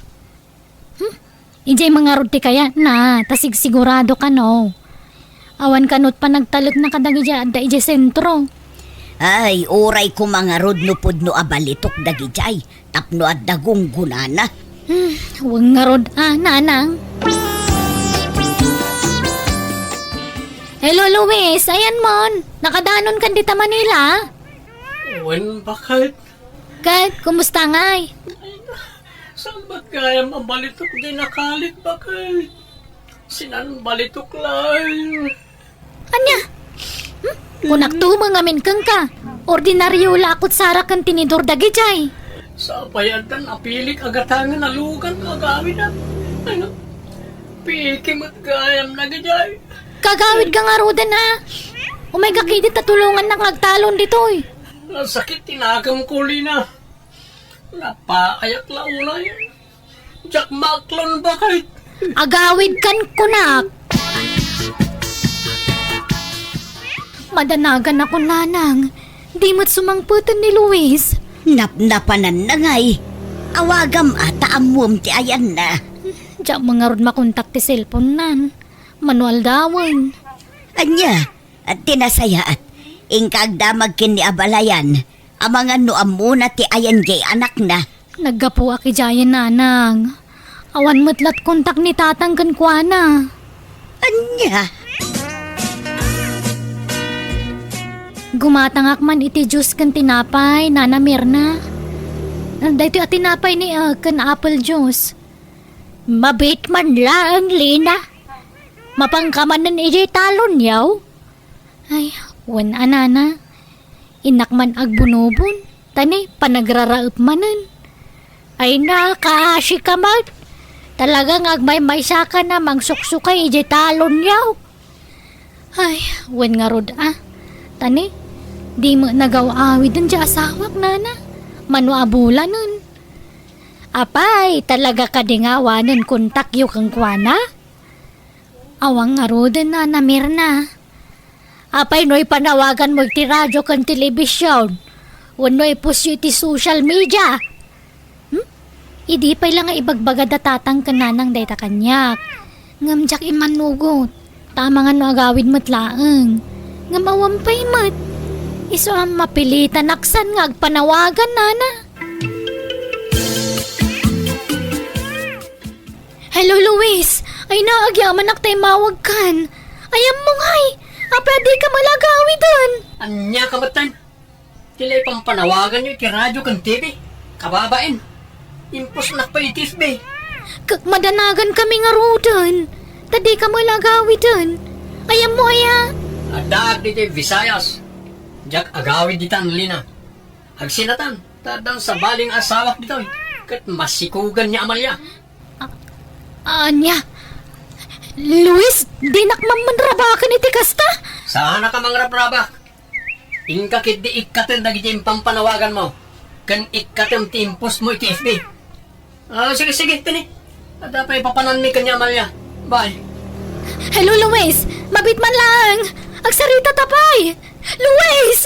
Ijay mga rod ti kaya na, tasig sigurado ka no. Awan kanot pa nagtalot na kadagi dyan, da ijay sentro. Ay, oray ko mga rod no pudno abalitok dagijay. Tapno at dagong gunana. Huwag nga rod, nanang. Hello, Luis. Ayan mon. Nakadanon kan dita Manila. Wen, bakit? Kat, kumusta ngay? Saan ba kaya mabalitok di nakalit bakit? Sinan balitok lang. Anya? Kunak tumang amin kang ka. Ordinaryo lakot sara kan tinidor dagijay. Sa bayadan, apilik agatangan na lugan agawin na. Ano? Pikim at gayam na gajay. Kagawid ka nga rodan ha. Umay kakidit at tulungan na ngagtalon ditoy. Nasakit tinagam ko na. Napaayak la ulay. Jack Maklon bakit? Agawid kan kunak. Madanagan ako nanang. Di mo't sumangputan ni Luis. Napnapanan na ngay. Awagam ata amuam ti ayan na. Diyak mga rod makontak ti cellphone nan. Manual dawon. Anya, at tinasayaat. Ingkag damag kin ni abalayan. Amangan no amuna ti ayan jay anak na. Naggapu aki jayan nanang. Awan matlat kontak ni tatang kan kuana. Anya, Gumatangak man iti juice kan tinapay, Nana Mirna. Nanda iti tinapay ni kan apple juice. Mabit man lang, Lina. Mapangkamanan iti talon yaw. Ay, wan anana. Inak man agbunobon. Tani, panagraraop manan. Ay nakaashi ka man. Talagang agmay-may saka na mangsuksukay iti talon yaw. Ay, wan nga rod Tani, di mo nagaw-awid dun dya asawak, nana. Manuabula nun. Apay, talaga ka dingawanan kontak yu kang kuana? Awang nga roden na Mirna. Apay no'y panawagan mo iti radyo kang telebisyon. Wano'y pusyo iti social media. Idi pa'y lang nga ibagbaga datatang kananang dayta kanyak. Ngamjak imanugot. Tama nga no agawid mo't laeng. Ngamawampay mat. Iso ang mapilitan aksan nga agpanawagan, nana. Hello, Luis. Ay naagyaman ak tayo mawag kan. Ayam mo ngay. Pwede ka malagawi dun. Anya kamatan. Tilay pang panawagan nyo iti radyo kang TV. Kababain. Impos na pa itis be. Madanagan kami nga rodan. Tadi ka malagawi dun. Ayam mo aya. Adaag dito Visayas. Jack agawid dito ang lina. Agsinatan. Tadang sa baling asawak dito. Kat masikugan niya Amalia. Anya? Luis, di nakmamanrabakan iti kasta? Sana ka mang rabrabak. Ingkakit di ikatin nagiging pampanawagan mo. Kan ikatin timpos mo iti FB. Sige, tini. Ada pa ipapanan mi kanya Amalia. Bye. Hello, Luis. Mabit man lang. Agsarita tapay. Luis!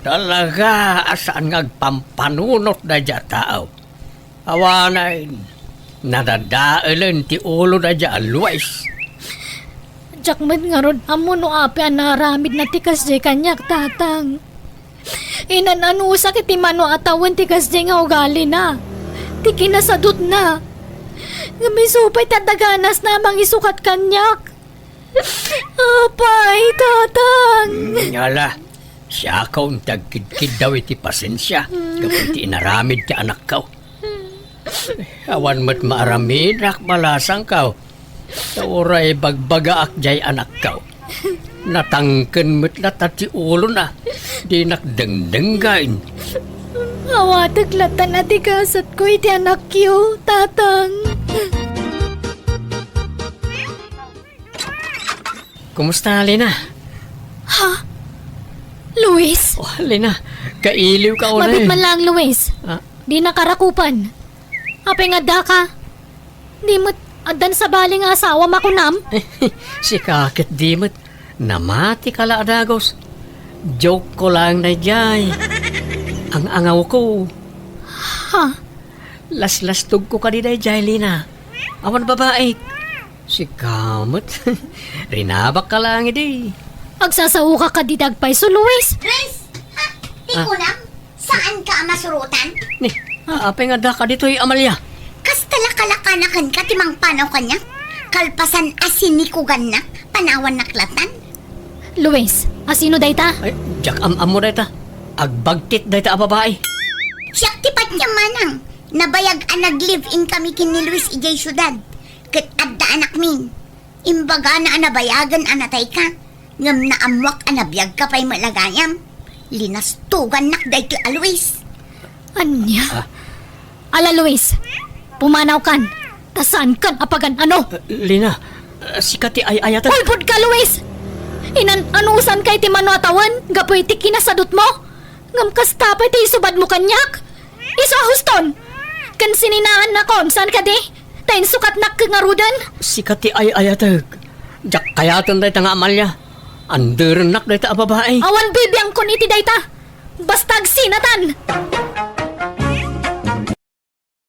Talaga asaan ngagpampanunot na dya tao. Awanay, nadadailan ti ulo na dya Luis. Jakmat nga ron amo no api anaramid na tikas di kanyak tatang. Inananusak iti mano atawan tikas di nga ugali na. Ti kinasadot na. Nga may supay tadaganas namang isukat kanyak. Apay, tatang. Nyala, siya kaong tagkidkid daw iti pasensya. Kapag ti inaramid ti anak kaw. Awan mo't maaramid, malasang kaw. Oray bagbaga akjay anak kau. Natangken met na tati ulo na. Di nakdengdenggain. Awatag latan ati kasat ko iti anak yu, tatang. Kumusta, Lina? Luis, Oh, Lina, kailiw ka una mabit man lang, Luis. Ah, Di nakarakupan. Apay nga da ka. Di mo't adan sa baling asawa makunam. si kakit di met. Namati ka la adagos. Joke ko lang na jay. Ang angaw ko. Ha? Las-lastog ko ka di day jay, Lina. Awan babae. Si kamot. Rinabak ka lang edi. Agsasaw ka di dagpay so, Luis. Chris! Ikunam, saan ka masurutan? Ni, apay nga da ka dito Amalia. Kas talakalakanakan ka timang panaw kanya? Kalpasan asin ni kugan na, panawan naklatan? Luis, asino day ta? Ay, jak am mo day ta. Agbagtit day ta a babae. Siyak tipat niya manang, nabayag ang nag-live-in kami kin ni Luis ijay syudad. Kat adda anak min, imbaga na anabayagan anatay ka, ngam na amwak anabiyag ka pa'y malagayam. Linastugan nak day ti a Luis. Anya? Ala, Luis, pumanaw kan. Tasaan kan apagan ano? Lina, si kati ay ayatan. Ulpod ka, Luis! Anusan kay ti mano atawan? Gapoy ti kinasadot mo? Ngam kastapay ti isubad mo kanyak? Iso ahuston! Kan sininaan na kon, saan ka di? Tayin sukat nak kangarudan? Si kati ay ayatag. Jak kayatan day ta nga Amalia. Andernak day ta a babae. Awan bibiyang kon iti dayta! Bastag sinatan!